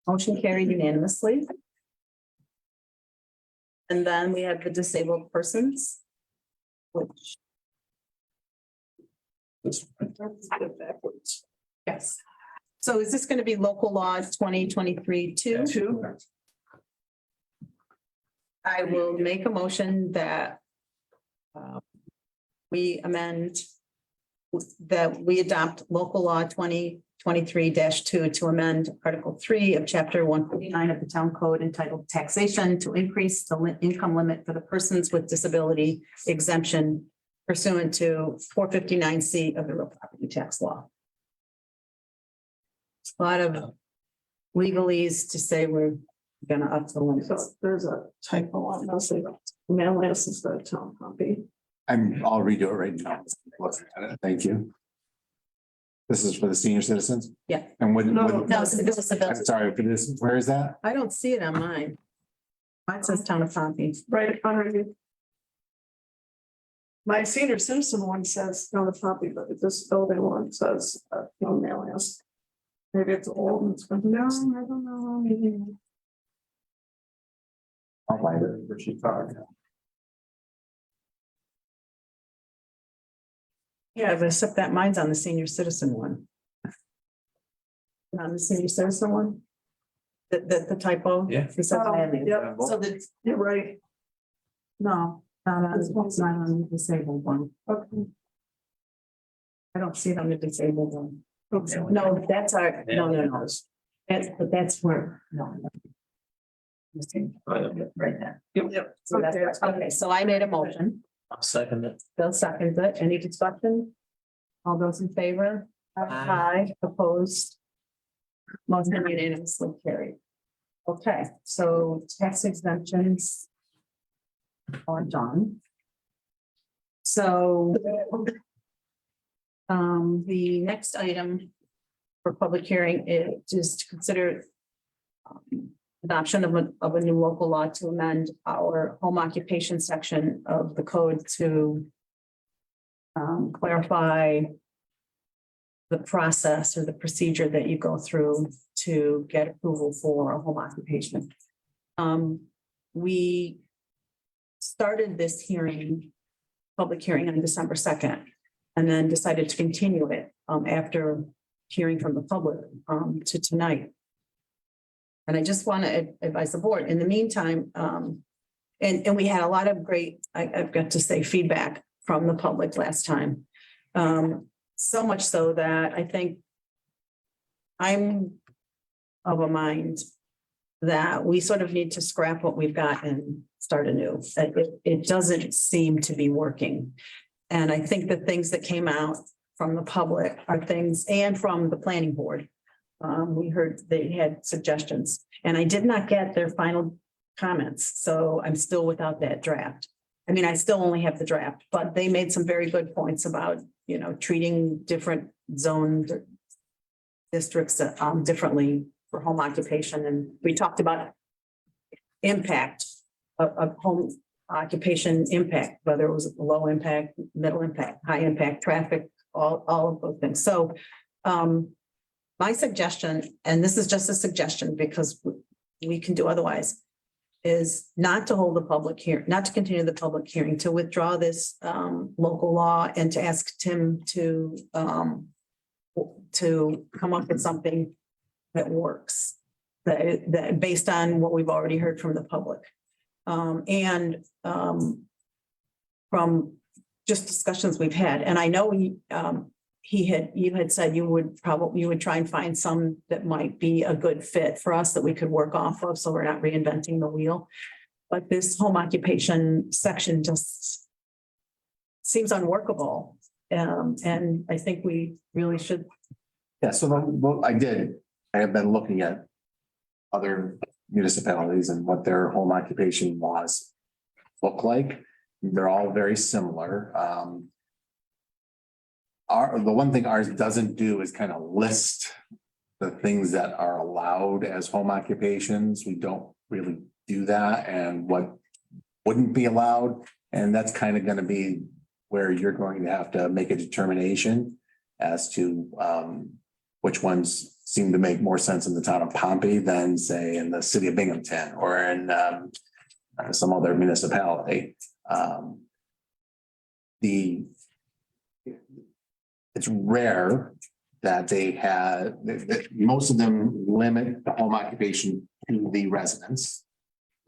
motion carried unanimously. And then we have the disabled persons. Which. Yes. So is this going to be local law 2023-2? I will make a motion that we amend, that we adopt local law 2023-2 to amend Article 3 of Chapter 149 of the Town Code entitled Taxation to increase the income limit for the persons with disability exemption pursuant to 459C of the real property tax law. A lot of legalese to say we're gonna up the limit. So there's a typo on this. Mail this is the town copy. I'll redo it right now. Thank you. This is for the senior citizens? Yeah. And what? No, what- No, it's the disability. I'm sorry, for this, where is that? I don't see it on mine. Mine says Town of Pompey. Right under you. My senior citizen one says town of Pompey, but this building one says town Manlius. Maybe it's old and it's. No, I don't know. Maybe. I'll find it. Where she talked. Yeah, but except that mine's on the senior citizen one. On the senior citizen one? The typo? Yeah. It says Oh, Manlius. yep. So the, You're right. no, it's not on the disabled one. Okay. I don't see it on the disabled one. Okay. No, that's our, no. But that's where, no. Right there. Yep. So that's, okay, so I made a motion. I'll second it. Bill seconds it. Any discussion? All those in favor? Aye, opposed. Motion unanimously carried. Okay, so tax exemptions are done. So the next item for public hearing is to consider adoption of a new local law to amend our home occupation section of the code to clarify the process or the procedure that you go through to get approval for a home occupation. We started this hearing, public hearing on December 2nd, and then decided to continue it after hearing from the public to tonight. And I just want to advise the board, in the meantime, and we had a lot of great, I've got to say, feedback from the public last time. So much so that I think I'm of a mind that we sort of need to scrap what we've got and start anew. It doesn't seem to be working. And I think the things that came out from the public are things, and from the planning board. We heard they had suggestions, and I did not get their final comments, so I'm still without that draft. I mean, I still only have the draft, but they made some very good points about, treating different zone districts differently for home occupation, and we talked about impact of home occupation impact, whether it was low impact, middle impact, high impact, traffic, all of those things. So my suggestion, and this is just a suggestion because we can do otherwise, is not to hold a public hearing, not to continue the public hearing, to withdraw this local law and to ask Tim to come up with something that works, that based on what we've already heard from the public. And from just discussions we've had, and I know you had said you would try and find some that might be a good fit for us that we could work off of, so we're not reinventing the wheel. But this home occupation section just seems unworkable. And I think we really should. Yeah, so what I have been looking at other municipalities and what their home occupation laws look like. They're all very similar. The one thing ours doesn't do is kind of list the things that are allowed as home occupations. We don't really do that, and what wouldn't be allowed. And that's kind of going to be where you're going to have to make a determination as to which ones seem to make more sense in the town of Pompey than, say, in the city of Binghamton or in some other municipality. It's rare that most of them limit the home occupation to the residence.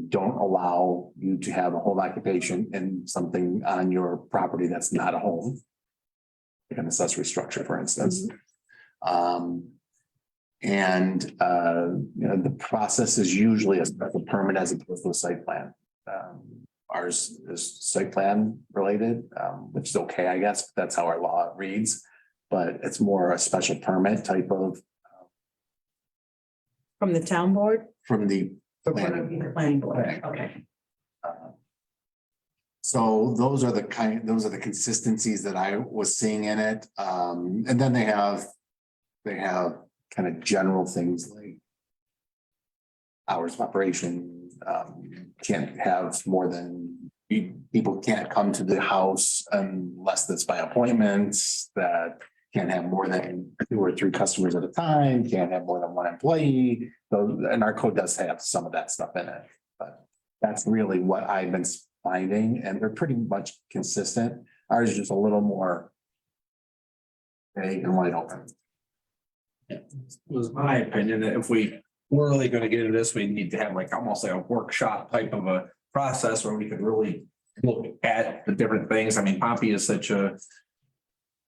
Don't allow you to have a home occupation in something on your property that's not a home, like an accessory structure, for instance. The process is usually a special permit as opposed to a site plan. Ours is site plan related, which is okay, I guess, but that's how our law reads. But it's more a special permit type of. From the town board? From the Planning board, okay. So those are the consistencies that I was seeing in it. And then they have kind of general things like hours of operation, can't have more than, people can't come to the house unless that's by appointments, that can't have more than 2 or 3 customers at a time, can't have more than 1 employee. So, and our code does have some of that stuff in it, but that's really what I've been finding, and they're pretty much consistent. Ours is just a little more vague and wide open. It was my opinion that if we were really gonna get into this, we need to have like almost like a workshop type of a process where we could really look at the different things. I mean, Pompey is such a.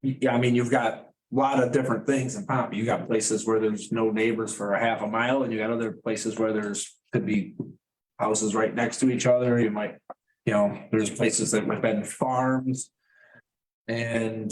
Yeah, I mean, you've got a lot of different things in Pompey. You got places where there's no neighbors for a half a mile, and you got other places where could be houses right next to each other. You might, there's places that have been farms and,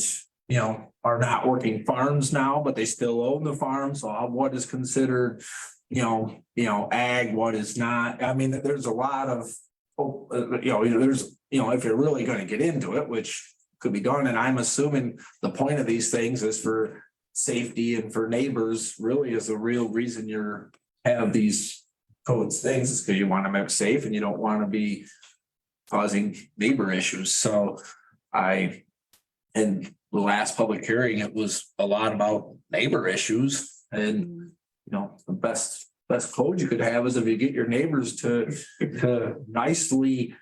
are not working farms now, but they still own the farm. So what is considered, ag, what is not? I mean, there's a lot of, if you're really going to get into it, which could be done. And I'm assuming the point of these things is for safety and for neighbors, really is the real reason have these codes things, is because you want to make safe and you don't want to be causing neighbor issues. So in the last public hearing, it was a lot about neighbor issues, and the best code you could have is if you get your neighbors to nicely,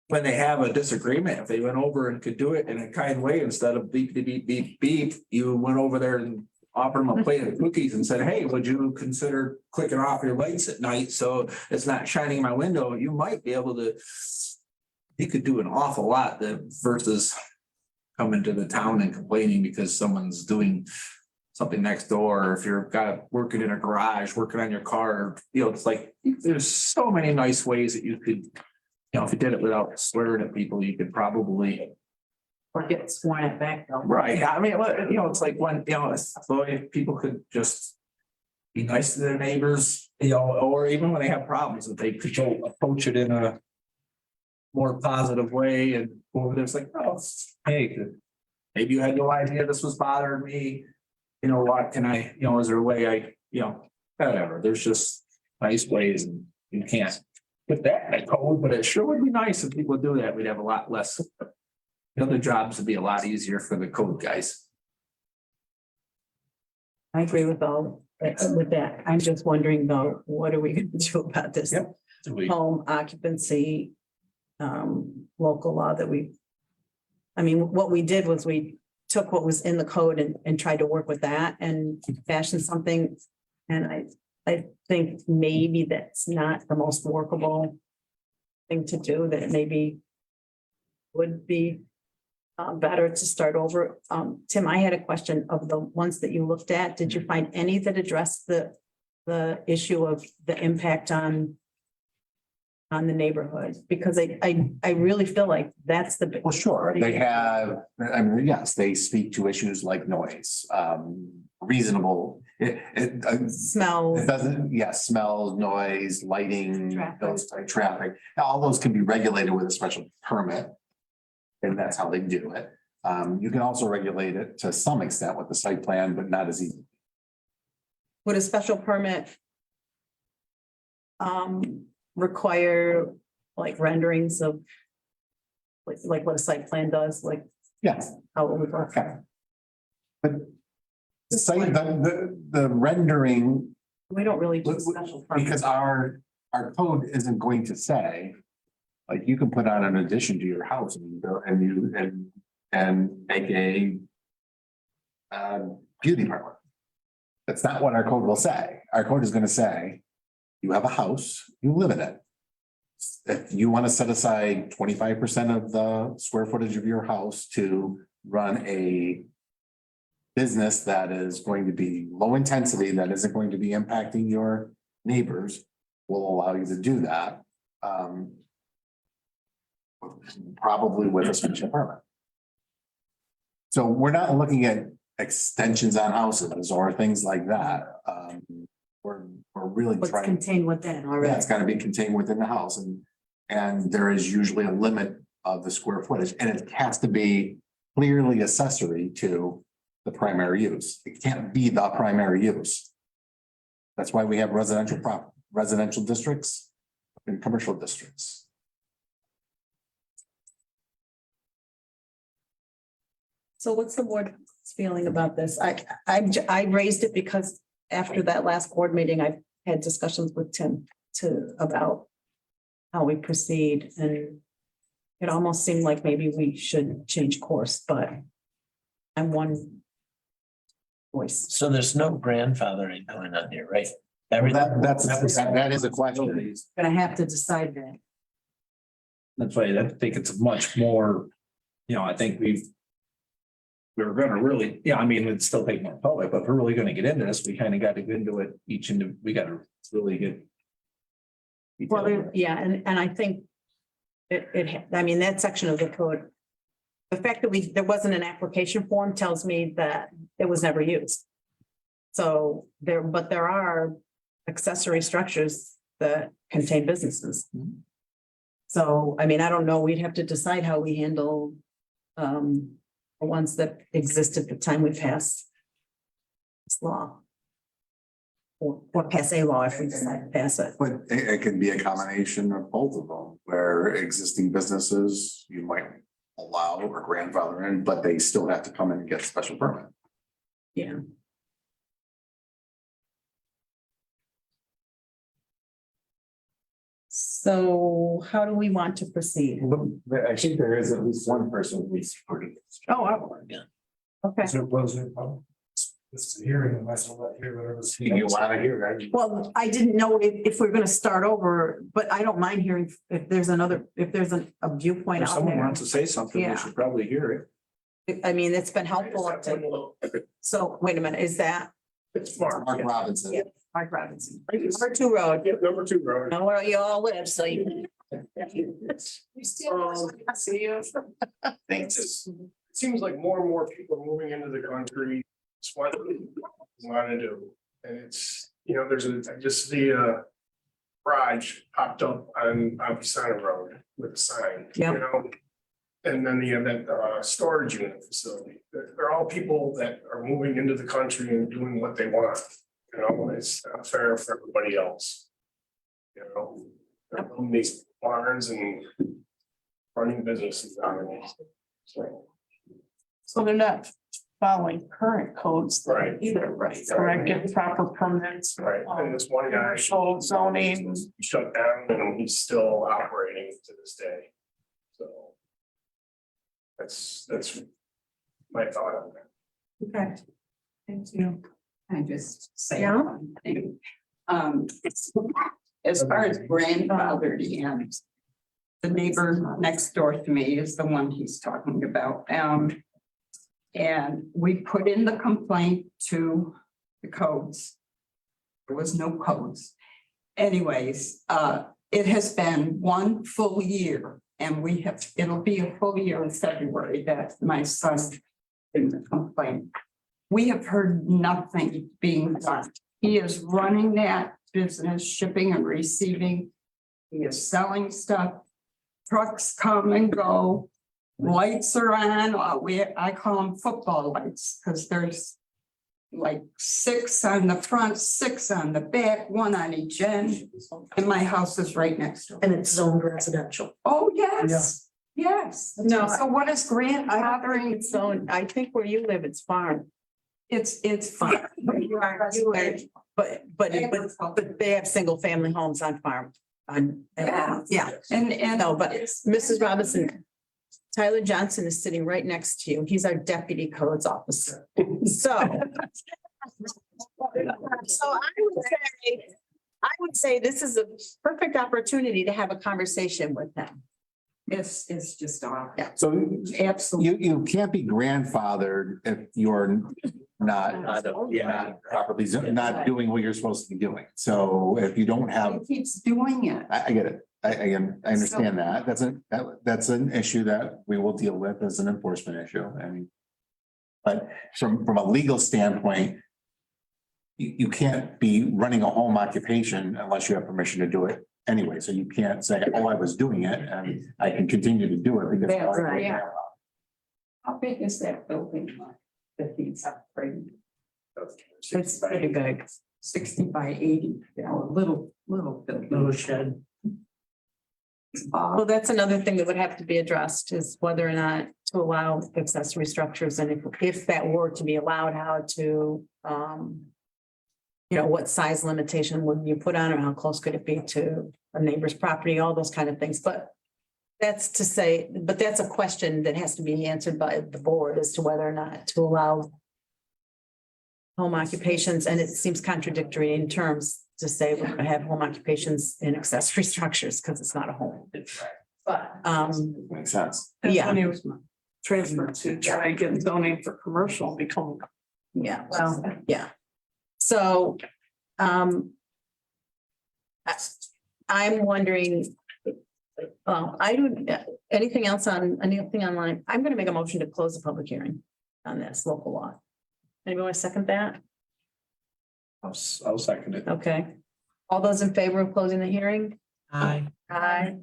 when they have a disagreement, if they went over and could do it in a kind way, instead of beep, beep, beep, beep, beep, you went over there and offered them a plate of cookies and said, hey, would you consider clicking off your lights at night so it's not shining in my window? You might be able to, you could do an awful lot versus coming to the town and complaining because someone's doing something next door, or if you're working in a garage, working on your car, it's like, there's so many nice ways that you could, if you did it without swearing at people, you could probably. Or get sworn at back though. Right, I mean, it's like when, so if people could just be nice to their neighbors, or even when they have problems, that they could go approach it in a more positive way and go over there, it's like, oh, hey, maybe you had no idea this was bothering me. What can I, is there a way whatever, there's just nice ways, and you can't put that in a code, but it sure would be nice if people do that. We'd have a lot less. The other jobs would be a lot easier for the code guys. I agree with that. I'm just wondering though, what are we going to do about this? Yep. home occupancy local law that I mean, what we did was we took what was in the code and tried to work with that and fashion something. And I think maybe that's not the most workable thing to do, that it maybe would be better to start over. Tim, I had a question of the ones that you looked at. Did you find any that addressed the issue of the impact on the neighborhood? Because I really feel like that's the. Well, sure, they have, I mean, yes, they speak to issues like noise, reasonable, it Smell. doesn't, yes, smells, noise, lighting, Traffic. those type traffic, all those can be regulated with a special permit. And that's how they do it. You can also regulate it to some extent with the site plan, but not as easy. Would a special permit require like renderings of like what a site plan does, like Yes, how it would work? okay. But the site, the rendering, We don't really do special permits. because our code isn't going to say, like, you can put on an addition to your house and make a beauty parlor. That's not what our code will say. Our code is gonna say, you have a house, you live in it. If you want to set aside 25% of the square footage of your house to run a business that is going to be low intensity, that isn't going to be impacting your neighbors, will allow you to do that. Probably with a special permit. So we're not looking at extensions on houses or things like that. We're really What's trying. contained within Yeah, already. it's gotta be contained within the house and there is usually a limit of the square footage and it has to be clearly accessory to the primary use. It can't be the primary use. That's why we have residential districts and commercial districts. So what's the board's feeling about this? I raised it because after that last board meeting, I've had discussions with Tim about how we proceed, and it almost seemed like maybe we should change course, but I'm one voice. So there's no grandfathering going on here, right? Everything. That is a question. Gonna have to decide that. That's why I think it's much more, I think we're gonna really, I mean, it's still taking more public, but if we're really gonna get into this, we kind of got to get into it we gotta really get. Well, yeah, and I think I mean, that section of the code, the fact that there wasn't an application form tells me that it was never used. So but there are accessory structures that contain businesses. So, I mean, I don't know, we'd have to decide how we handle the ones that exist at the time we passed this law. Or pass a law if we decide to pass it. But it can be a combination of both of them, where existing businesses you might allow or grandfather in, but they still have to come in and get a special permit. Yeah. So how do we want to proceed? I think there is at least one person who is supporting this. Okay, So it wasn't, this hearing, I might as well let hear whatever. You want to hear that? well, I didn't know if we're gonna start over, but I don't mind hearing if there's a viewpoint If out someone there. wants to say something, Yeah. we should probably hear it. I mean, it's been helpful up to, so wait a minute, is that It's Mark. Mark Robinson. Yeah. Mark Robinson? Number 2 road, Yep, number 2, road. know where you all live, so you. See you. Thanks. It seems like more and more people are moving into the country. It's what they want to do. And it's, I just see a garage popped up on Apisana Road with a sign, Yeah. And then you have that storage unit facility. They're all people that are moving into the country and doing what they want. It's not fair for everybody else. They're building these barns and running businesses out of it. So. So they're not following current codes. Right. Either, right, correct, get proper permits. Right, and this one guy. Commercial zoning. Shut down and he's still operating to this day. So. That's my thought on that. Okay. Thank you. I just say Yeah. one thing. As far as grandfathered in, the neighbor next door to me is the one he's talking about. And we put in the complaint to the codes. There was no codes. Anyways, it has been 1 full year and it'll be a full year in February that my son in the complaint. We have heard nothing being done. He is running that business, shipping and receiving. He is selling stuff. Trucks come and go. Lights are on. I call them football lights because there's like 6 on the front, 6 on the back, 1 on each end. And my house is right next door. And it's zoned residential. Oh, yes, yes. No, So what is grandfathering? It's zone, I think where you live, it's farm, It's fine. you are, but they have single family homes on farm. Yeah, And. No, but it's- Mrs. Robinson, Tyler Johnson is sitting right next to you. He's our deputy codes officer. So. So I would say this is a perfect opportunity to have a conversation with them. It's just awful. Yeah. So Absolutely. you can't be grandfathered if you're not properly, not doing what you're supposed to be doing. So if you don't have, He keeps doing it. I get it. I understand that. That's an issue that we will deal with as an enforcement issue. I mean. But from a legal standpoint, you can't be running a home occupation unless you have permission to do it anyway. So you can't say, oh, I was doing it and I can continue to do it because. That's right, yeah. How big is that building that he's operating? It's pretty big. 60 by 80, little building. No shed. Well, that's another thing that would have to be addressed is whether or not to allow accessory structures and if that were to be allowed, how to, what size limitation would you put on or how close could it be to a neighbor's property, all those kind of things. But that's a question that has to be answered by the board as to whether or not to allow home occupations, and it seems contradictory in terms to say we're gonna have home occupations in accessory structures because it's not a home. But, Makes sense. yeah, When he was transferred to try and get zoning for commercial, become. yeah, well, yeah. So, I'm wondering, anything else on, anything online? I'm gonna make a motion to close the public hearing on this local law. Anybody want to second that? I'll second it. Okay. All those in favor of closing the hearing? Aye. Aye.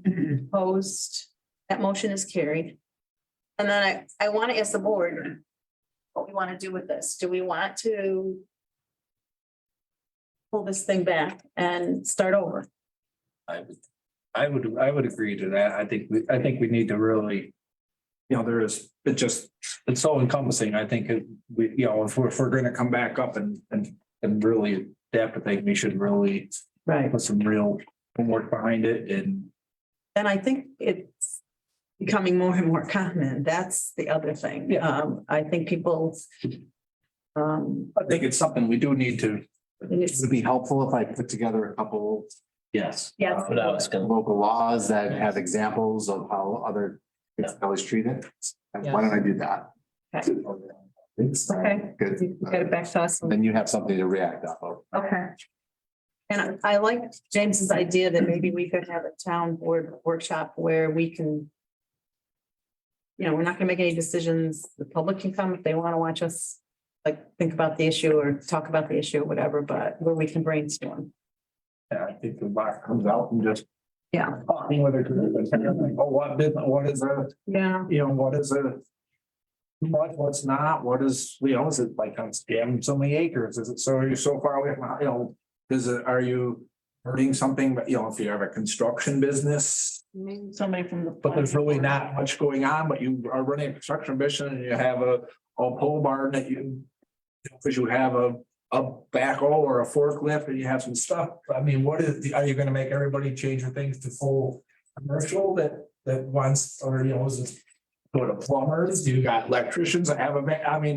Opposed? That motion is carried. And then I want to ask the board what we want to do with this. Do we want to pull this thing back and start over? I would agree to that. I think we need to really. It's so encompassing. I think if we're gonna come back up and really adapt to things, we should really Right. put some real homework behind it and. And I think it's becoming more and more common. That's the other thing. I think people. I think it's something we do need to. It would be helpful if I put together a couple Yes. Yes. But I was gonna. local laws that have examples of how other municipalities treat it. Why don't I do that? Okay. Good. Get it back to us. Then you have something to react off of. Okay. And I like James's idea that maybe we could have a town board workshop where we can. We're not gonna make any decisions. The public can come if they want to watch us. Like, think about the issue or talk about the issue or whatever, but where we can brainstorm. Yeah, I think the box comes out and just. Yeah. Talking with a group and saying, like, oh, what is a, Yeah. what is a. What's not, is it like on scam so many acres? Is it so you're so far away from, are you hurting something, but if you have a construction business? Somebody from the. But there's really not much going on, but you are running a construction business and you have a pole barn that because you have a backhoe or a forklift and you have some stuff. I mean, are you gonna make everybody change their things to full commercial that wants, or is it go to plumbers? You got electricians that have I mean,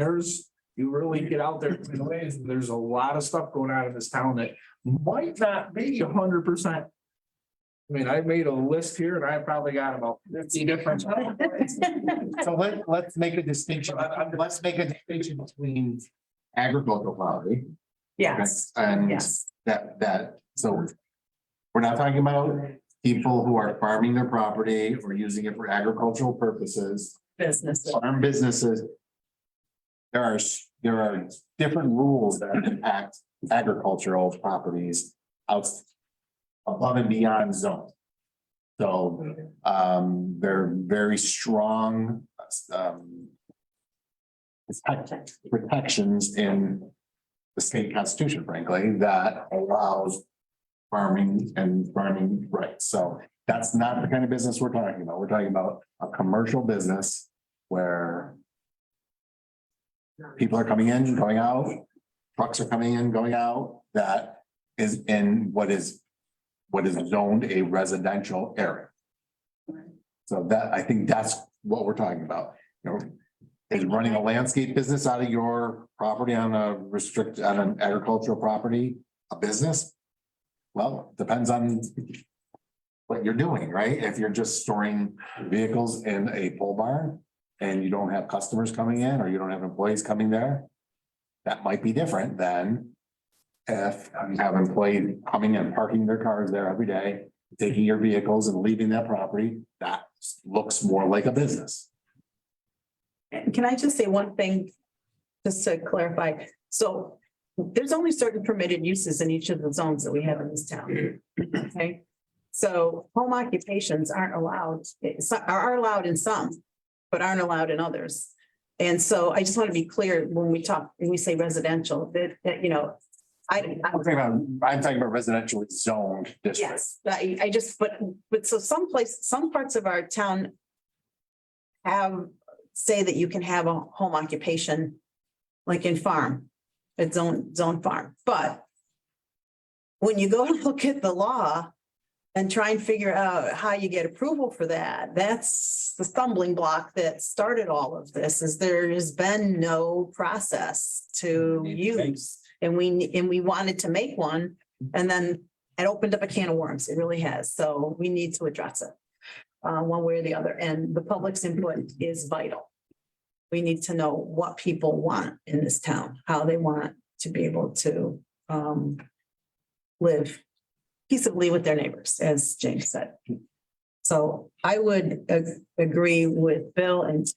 you really get out there in ways, there's a lot of stuff going on in this town that might not be 100%. I mean, I made a list here and I probably got about 50 different. So let's make a distinction. Let's make a distinction between agricultural property. Yes, And yes. so we're not talking about people who are farming their property or using it for agricultural purposes, Business. farm businesses. There are different rules that impact agricultural properties out above and beyond zone. So they're very strong protections in the state constitution, frankly, that allows farming and farming rights. So that's not the kind of business we're talking about. We're talking about a commercial business where people are coming in, going out, trucks are coming in, going out, that is in what is zoned a residential area. So that, I think that's what we're talking about, is running a landscape business out of your property on an agricultural property, a business? Well, depends on what you're doing, right? If you're just storing vehicles in a pole barn and you don't have customers coming in or you don't have employees coming there, that might be different than if you have employees coming and parking their cars there every day, taking your vehicles and leaving that property. That looks more like a business. Can I just say one thing, just to clarify? So there's only certain permitted uses in each of the zones that we have in this town. Okay, so home occupations aren't allowed, are allowed in some, but aren't allowed in others. And so I just want to be clear when we say residential, that I'm talking about residentially zoned districts. yes, I just, but so some parts of our town say that you can have a home occupation like in farm, it's zone farm, but when you go to look at the law and try and figure out how you get approval for that, that's the stumbling block that started all of this, is there has been no process to use. And we wanted to make one, and then it opened up a can of worms. It really has. So we need to address it one way or the other. And the public's input is vital. We need to know what people want in this town, how they want to be able to live peaceably with their neighbors, as James said. So I would agree with Bill and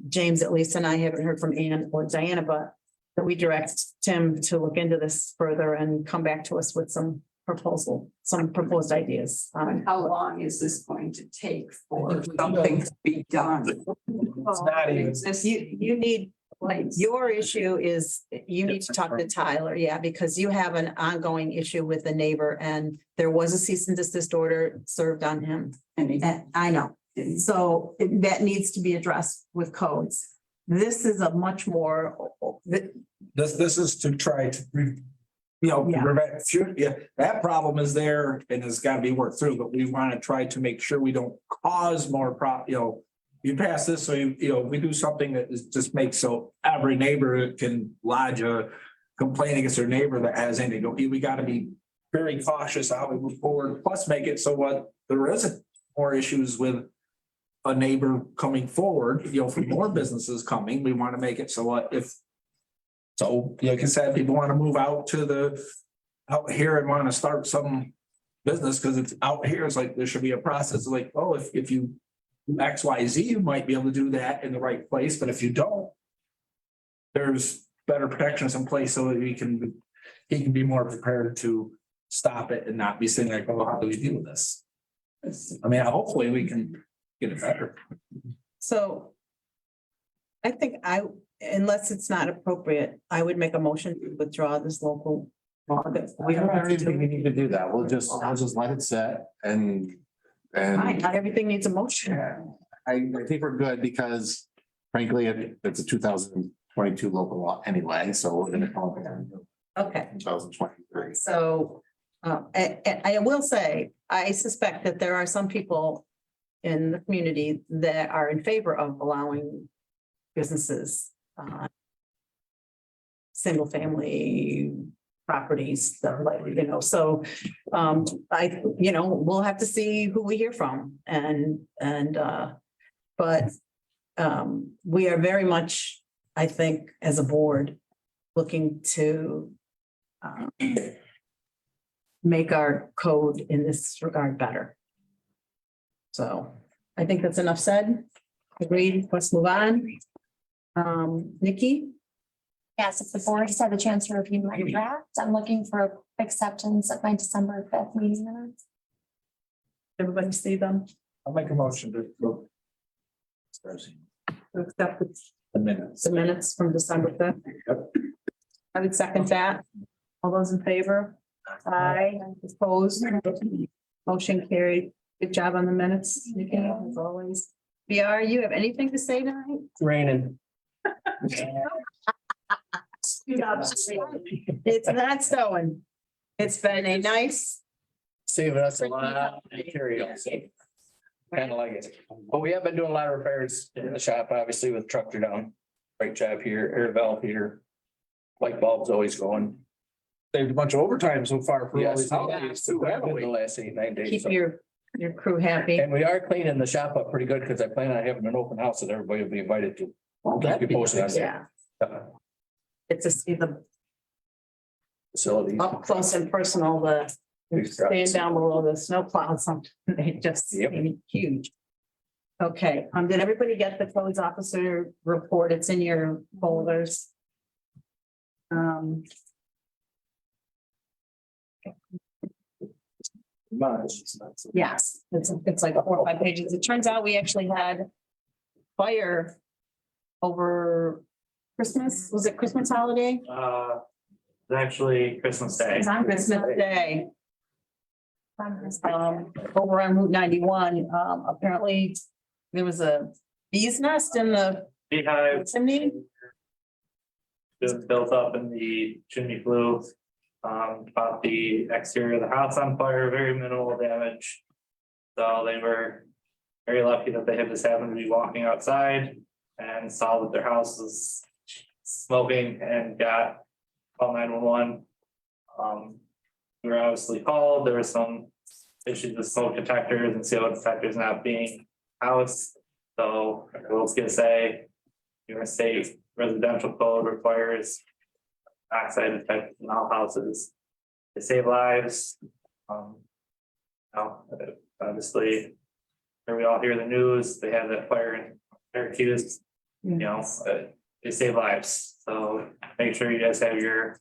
James, at least, and I haven't heard from Ann or Diana, but that we direct Tim to look into this further and come back to us with some proposed ideas. How long is this going to take for something to be done? It's not even. You need, your issue is, you need to talk to Tyler, because you have an ongoing issue with the neighbor, and there was a cease and desist order served on him. And I know, so that needs to be addressed with codes. This is a much more. This is to try to, prevent future, that problem is there and it's gotta be worked through, but we wanna try to make sure we don't cause more you pass this, so we do something that just makes so every neighbor can lodge a complaint against their neighbor that has anything. We gotta be very cautious how we move forward, plus make it so what there isn't more issues with a neighbor coming forward, for more businesses coming. We want to make it so what like I said, people want to move out here and want to start some business because it's out here. It's like there should be a process like, oh, if you do XYZ, you might be able to do that in the right place. But if you don't, there's better protections in place so that he can be more prepared to stop it and not be sitting like, oh, how do we deal with this? I mean, hopefully we can get it better. So I think unless it's not appropriate, I would make a motion to withdraw this local law. We don't think we need to do that. We'll just let it sit Fine, not everything needs a motion. I think we're good because frankly, it's a 2022 local law anyway, so we're gonna call it Okay. 2023. So, I will say, I suspect that there are some people in the community that are in favor of allowing businesses, single family properties, stuff like, you know, so, we'll have to see who we hear from but, we are very much, I think, as a board, looking to, make our code in this regard better. So I think that's enough said. Agreed. Let's move on. Nikki? Yes, if the board has had a chance to review my draft, I'm looking for acceptance of my December 5th meeting minutes. Everybody see them? I'll make a motion to approve. To accept The minutes. the minutes from December 5th? I would second that. All those in favor? Aye. Opposed? Motion carried. Good job on the minutes, Nikki, as always. BR, you have anything to say tonight? Raining. It's not snowing. It's been a nice. Saving us a lot of material, so. Kind of like it, but we have been doing a lot of repairs in the shop, obviously with truck down. Brake job here, air valve here. Light bulbs always going. Saved a bunch of overtime so far for all Yes, these holidays too, we have haven't in the we? last 8-9 days. Keep so. your crew happy. And we are cleaning the shop up pretty good because I plan on having an open house that everybody will be invited to. That'd be posted on Yeah, it's to see the Facilities. up close and personal, the stand down below the snow plow, something, they just Yep. seem huge. Okay, did everybody get the codes officer report? It's in your folders. Yes, it's like 4 or 5 pages. It turns out we actually had fire over Christmas. Was it Christmas holiday? It's actually Christmas Day. It's on Christmas Day. Over on Route 91, apparently there was a bee's nest in the Beehive chimney. just built up in the chimney flue. Caught the exterior of the house on fire, very minimal damage. So they were very lucky that they had just happened to be walking outside and saw that their house was smoking and got called 911. We were obviously called. There were some issues with smoke detectors and CO detectors not being housed. So I was gonna say, your state residential code requires oxide detectors in all houses. They save lives. Obviously, here we all hear the news, they had that fire in Syracuse, they save lives. So make sure you guys have your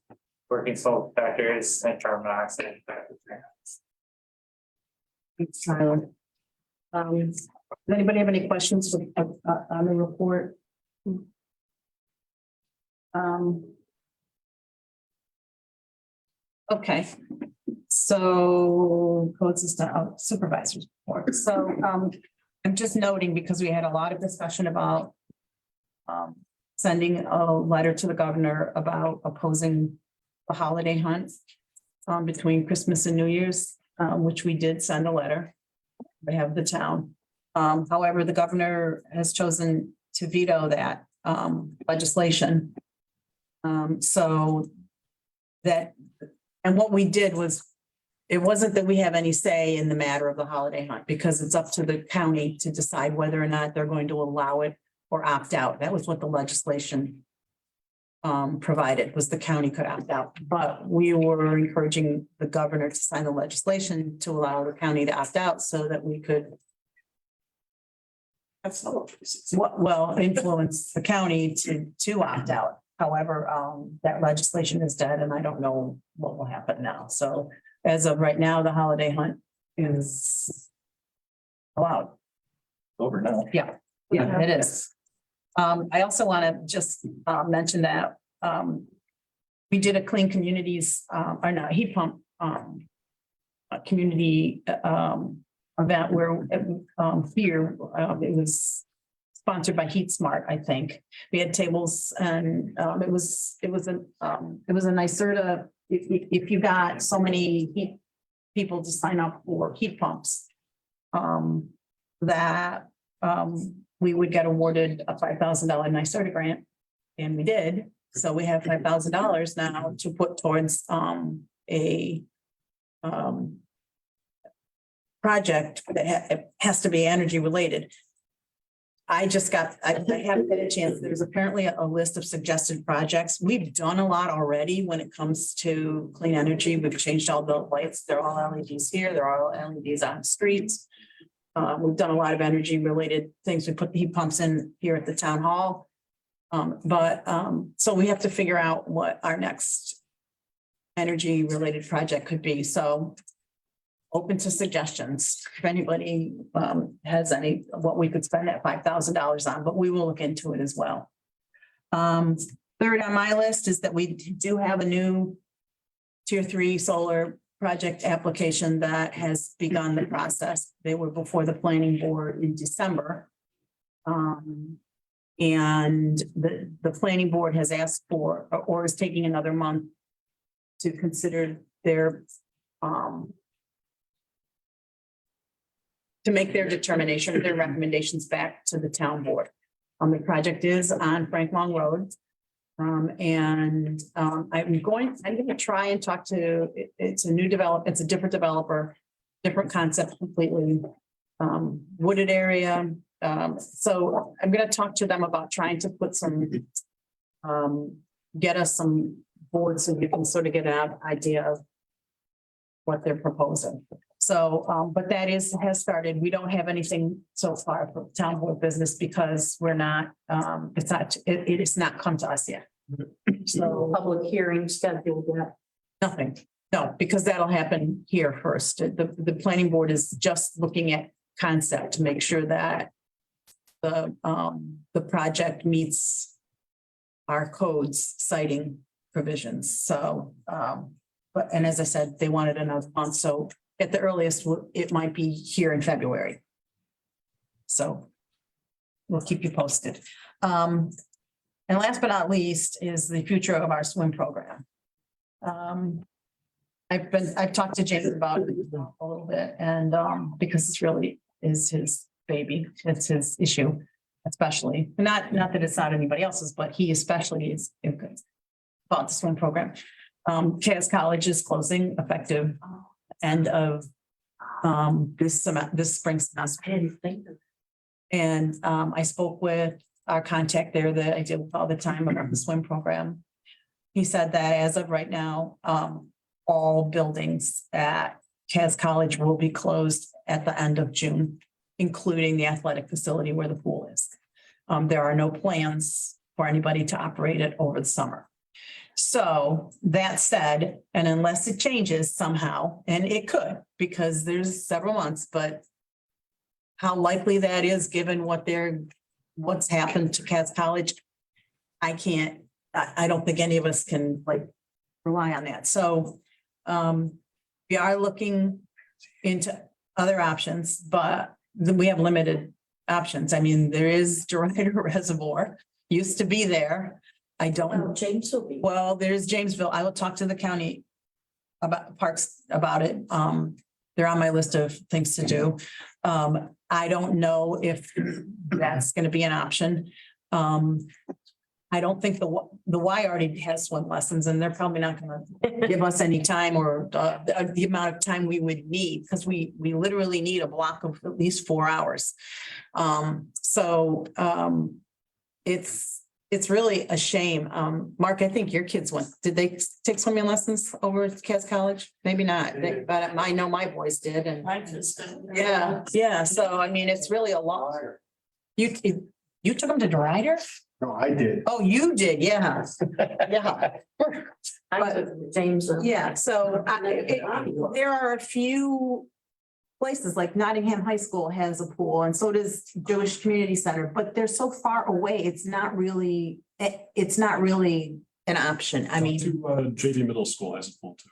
working smoke detectors and carbon monoxide detectors. It's silent. Does anybody have any questions on the report? Okay, so code system supervisors report. So I'm just noting because we had a lot of discussion about sending a letter to the governor about opposing the holiday hunt between Christmas and New Year's, which we did send a letter. We have the town. However, the governor has chosen to veto that legislation. So that, and what we did was, it wasn't that we have any say in the matter of the holiday hunt, because it's up to the county to decide whether or not they're going to allow it or opt out. That was what the legislation provided, was the county could opt out. But we were encouraging the governor to sign the legislation to allow the county to opt out so that we could influence the county to opt out. However, that legislation is dead and I don't know what will happen now. So as of right now, the holiday hunt is allowed. Over now. Yeah, it is. I also want to just mention that we did a clean communities, or not heat pump a community event where here it was sponsored by Heat Smart, I think. We had tables and it was nicer to, if you got so many heat people to sign up for heat pumps. That we would get awarded a $5,000 NYSERDA grant, and we did. So we have $5,000 now to put towards a project that has to be energy related. I haven't had a chance. There's apparently a list of suggested projects. We've done a lot already when it comes to clean energy. We've changed all the lights. They're all LEDs here. They're all LEDs on streets. We've done a lot of energy related things. We put the heat pumps in here at the town hall. So we have to figure out what our next energy related project could be. So open to suggestions. If anybody has any, what we could spend that $5,000 on, but we will look into it as well. Third on my list is that we do have a new tier 3 solar project application that has begun the process. They were before the planning board in December. And the planning board has asked for, or is taking another month to consider their, to make their determination, their recommendations back to the town board. The project is on Frank Long Road. I'm going to try and talk to, it's a different developer, different concept completely, wooded area. So I'm going to talk to them about trying to put some, get us some boards so we can sort of get an idea of what they're proposing. So, but that has started. We don't have anything so far for town board business because we're not, it has not come to us yet. So Public hearing scheduled yet. nothing, no, because that'll happen here first. The planning board is just looking at concept to make sure that the project meets our codes citing provisions. So, and as I said, they wanted another month. So at the earliest, it might be here in February. So we'll keep you posted. And last but not least is the future of our swim program. I've talked to James about it a little bit, and because it's really is his baby, it's his issue, especially not that it's not anybody else's, but he especially is about the swim program. Cass College is closing effective end of this spring semester. I didn't think of. And I spoke with our contact there that I deal with all the time about the swim program. He said that as of right now, all buildings at Cass College will be closed at the end of June, including the athletic facility where the pool is. There are no plans for anybody to operate it over the summer. So that said, and unless it changes somehow, and it could, because there's several months, but how likely that is given what's happened to Cass College, I don't think any of us can rely on that. So we are looking into other options, but we have limited options. I mean, there is DeRidder Reservoir, used to be there. I don't. James will be. Well, there's Jamesville. I will talk to the county about parks about it. They're on my list of things to do. I don't know if that's going to be an option. I don't think the Y already has swim lessons, and they're probably not going to give us any time or the amount of time we would need, because we literally need a block of at least 4 hours. It's really a shame. Mark, I think your kids went. Did they take swimming lessons over at Cass College? Maybe not, but I know my boys did. And yeah. So I mean, it's really a lot. You took them to DeRidder? No, I did. Oh, you did, yeah. Yeah. James. Yeah, so there are a few places like Nottingham High School has a pool, and so does Jewish Community Center, but they're so far away. It's not really an option. I mean, JV Middle School has a pool too.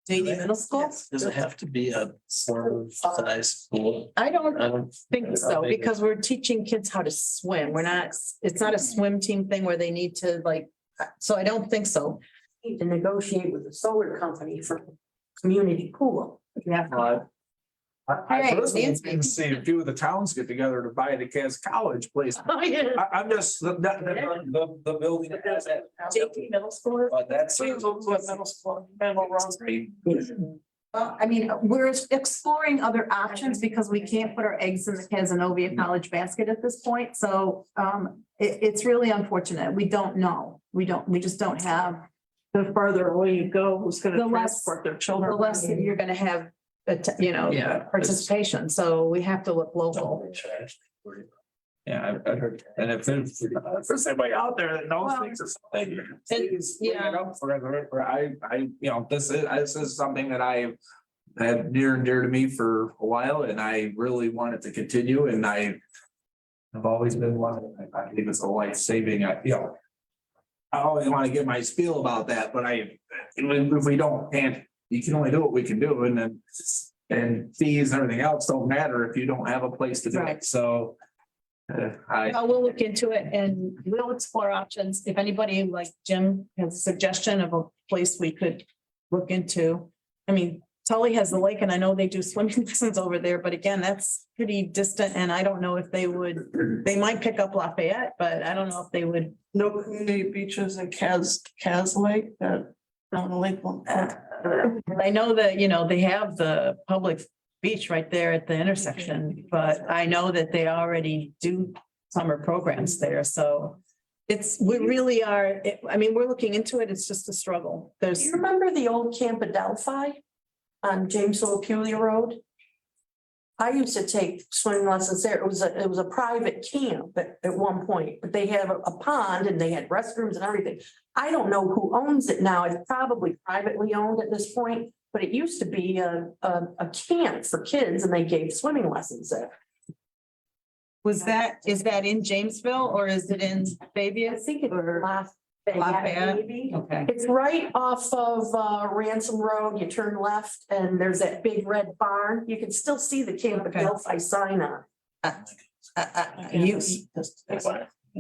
JD Middle School? Does it have to be a sort size pool? I don't I don't. think so, because we're teaching kids how to swim. We're not, it's not a swim team thing where they need to like, so I don't think so. To negotiate with the solar company for community pool. Yeah. I Hey, personally Nancy. can see a few of the towns get together to buy the Cass College place. Oh, yeah. I'm just, the building that has that. JD Middle School. But that's. Middle School. Well, I mean, we're exploring other options because we can't put our eggs in the Casanova College basket at this point. So it's really unfortunate. We don't know. We just don't have. The farther away you go, who's The gonna less- transport their children? The less that you're gonna have, Yeah. participation. So we have to look local. Yeah, I heard, and if there's anybody out there that knows Well, things or something. and- please bring it yeah. up for this is something that I had near and dear to me for a while, and I really wanted to continue, and I've always been one, I believe it's a life saving, I always want to get my spiel about that, but if we can't, you can only do what we can do, and then. And fees and everything else don't matter if you don't have a place to do Right. it, so. We'll look into it and we'll explore options. If anybody like Jim has a suggestion of a place we could look into. I mean, Tully has the lake and I know they do swimming lessons over there, but again, that's pretty distant and I don't know if they might pick up Lafayette, but I don't know if they would. No community beaches in Cas Lake that down the lake one. I know that, they have the public beach right there at the intersection, but I know that they already do summer programs there, so. We really are, we're looking into it, it's just a struggle. Do There's, you remember the old Camp Adelphi on James Peculiar Road? I used to take swimming lessons there. It was a private camp at one point, but they have a pond and they had restrooms and everything. I don't know who owns it now. It's probably privately owned at this point, but it used to be a camp for kids and they gave swimming lessons there. is that in Jamesville or is it in I Fabius? think it's Lafayette? Lafayette, maybe. Okay. It's right off of Ransom Road. You turn left and there's that big red barn. You can still see the Camp Okay. Adelphi sign on.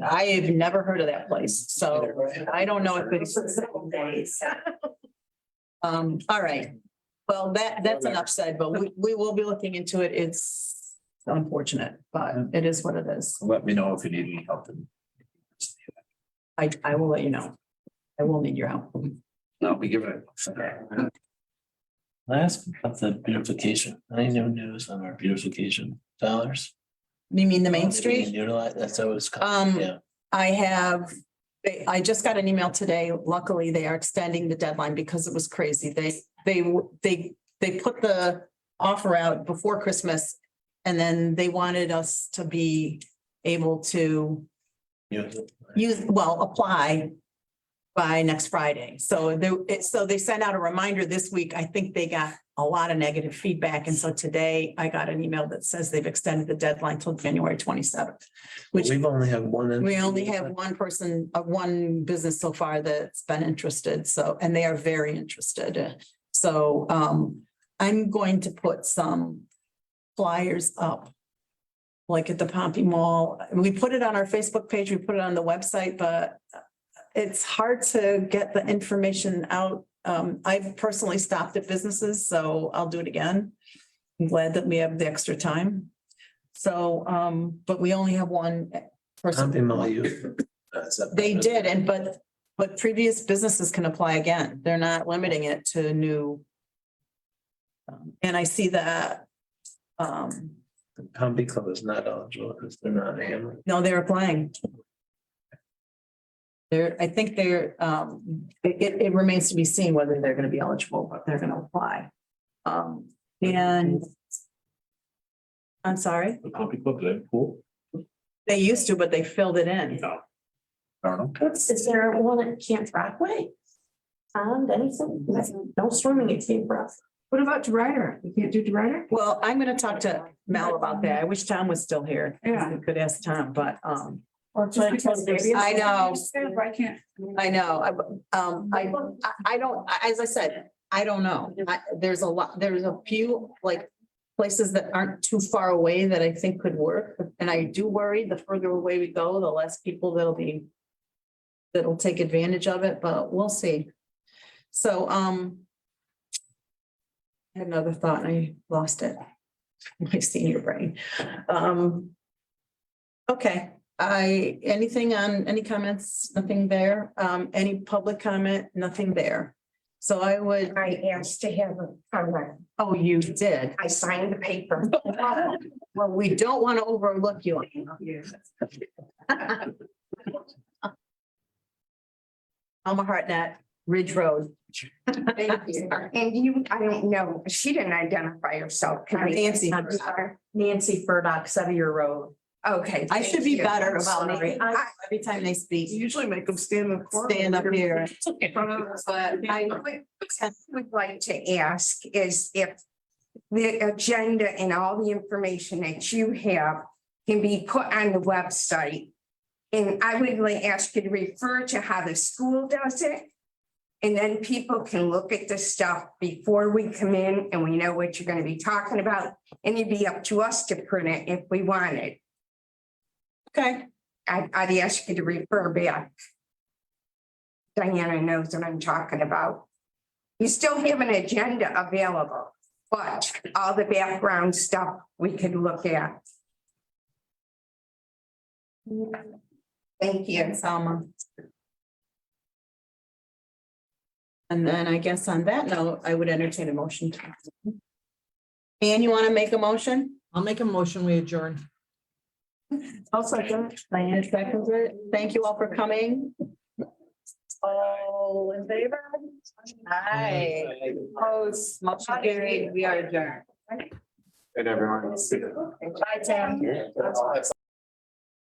I have never heard of that place, so I don't know if it's. All right. Well, that's enough said, but we will be looking into it. It's unfortunate, but it is what it is. Let me know if you need any help. I will let you know. I will need your help. I'll be giving it. Last about the beautification, any new news on our beautification dollars? You mean the Main Being Street? utilized, that's always. Yeah. I just got an email today. Luckily, they are extending the deadline because it was crazy. They put the offer out before Christmas. And then they wanted us to be able to apply by next Friday. So they sent out a reminder this week. I think they got a lot of negative feedback. And so today I got an email that says they've extended the deadline till January 27th. Which We've only had one. we only have one person, one business so far that's been interested. So, and they are very interested. So I'm going to put some flyers up. Like at the Pompey Mall. We put it on our Facebook page, we put it on the website, but it's hard to get the information out. I've personally stopped at businesses, so I'll do it again. I'm glad that we have the extra time. So, but we only have one person. They did, but previous businesses can apply again. They're not limiting it to new. And I see that. Pompey Club is not eligible because they're not Hamlet. No, they're applying. I think it remains to be seen whether they're gonna be eligible, but they're gonna apply. And. I'm sorry, The Pompey Club, they pool. they used to, but they filled it in. I don't know. Is there one at Camp Rockway? Pond, anything? No swimming at Camp Rock. What about DeRider? You can't do DeRider? Well, I'm gonna talk to Mal about that. I wish Tom was still here. Yeah. I could ask Tom, but, Or just because maybe. I know. I can't. I know, I don't, as I said, I don't know. There's a few like places that aren't too far away that I think could work. And I do worry the further away we go, the less people that'll take advantage of it, but we'll see. So, I had another thought and I lost it. My senior brain. Okay, any comments? Nothing there. Any public comment? Nothing there. So I would. I asked to have a comment. Oh, you did. I signed the paper. Well, we don't want to overlook you. Alma Hartnett, Ridge Road. Thank you. And you, I don't know, she didn't identify herself. Can I- Nancy. I'm sorry. Nancy Furdock, Sevier Road. Okay. I should be thank you. better I'm about sorry. it. Every time they speak, Usually make them stand in the corner. stand up here. But I would like to ask is if the agenda and all the information that you have can be put on the website. And I would like ask you to refer to how the school does it. And then people can look at the stuff before we come in and we know what you're going to be talking about. And it'd be up to us to print it if we wanted. Okay, I'd ask you to refer back. Diana knows what I'm talking about. You still have an agenda available, but all the background stuff we could look at. Thank you. Salma. And then I guess on that note, I would entertain a motion. Ann, you want to make a motion? I'll make a motion, we adjourn. I'll second. Diane seconds it. Thank you all for coming. All in favor? Aye. Opposed, motion carried. We are adjourned. And everyone. Bye, Tim.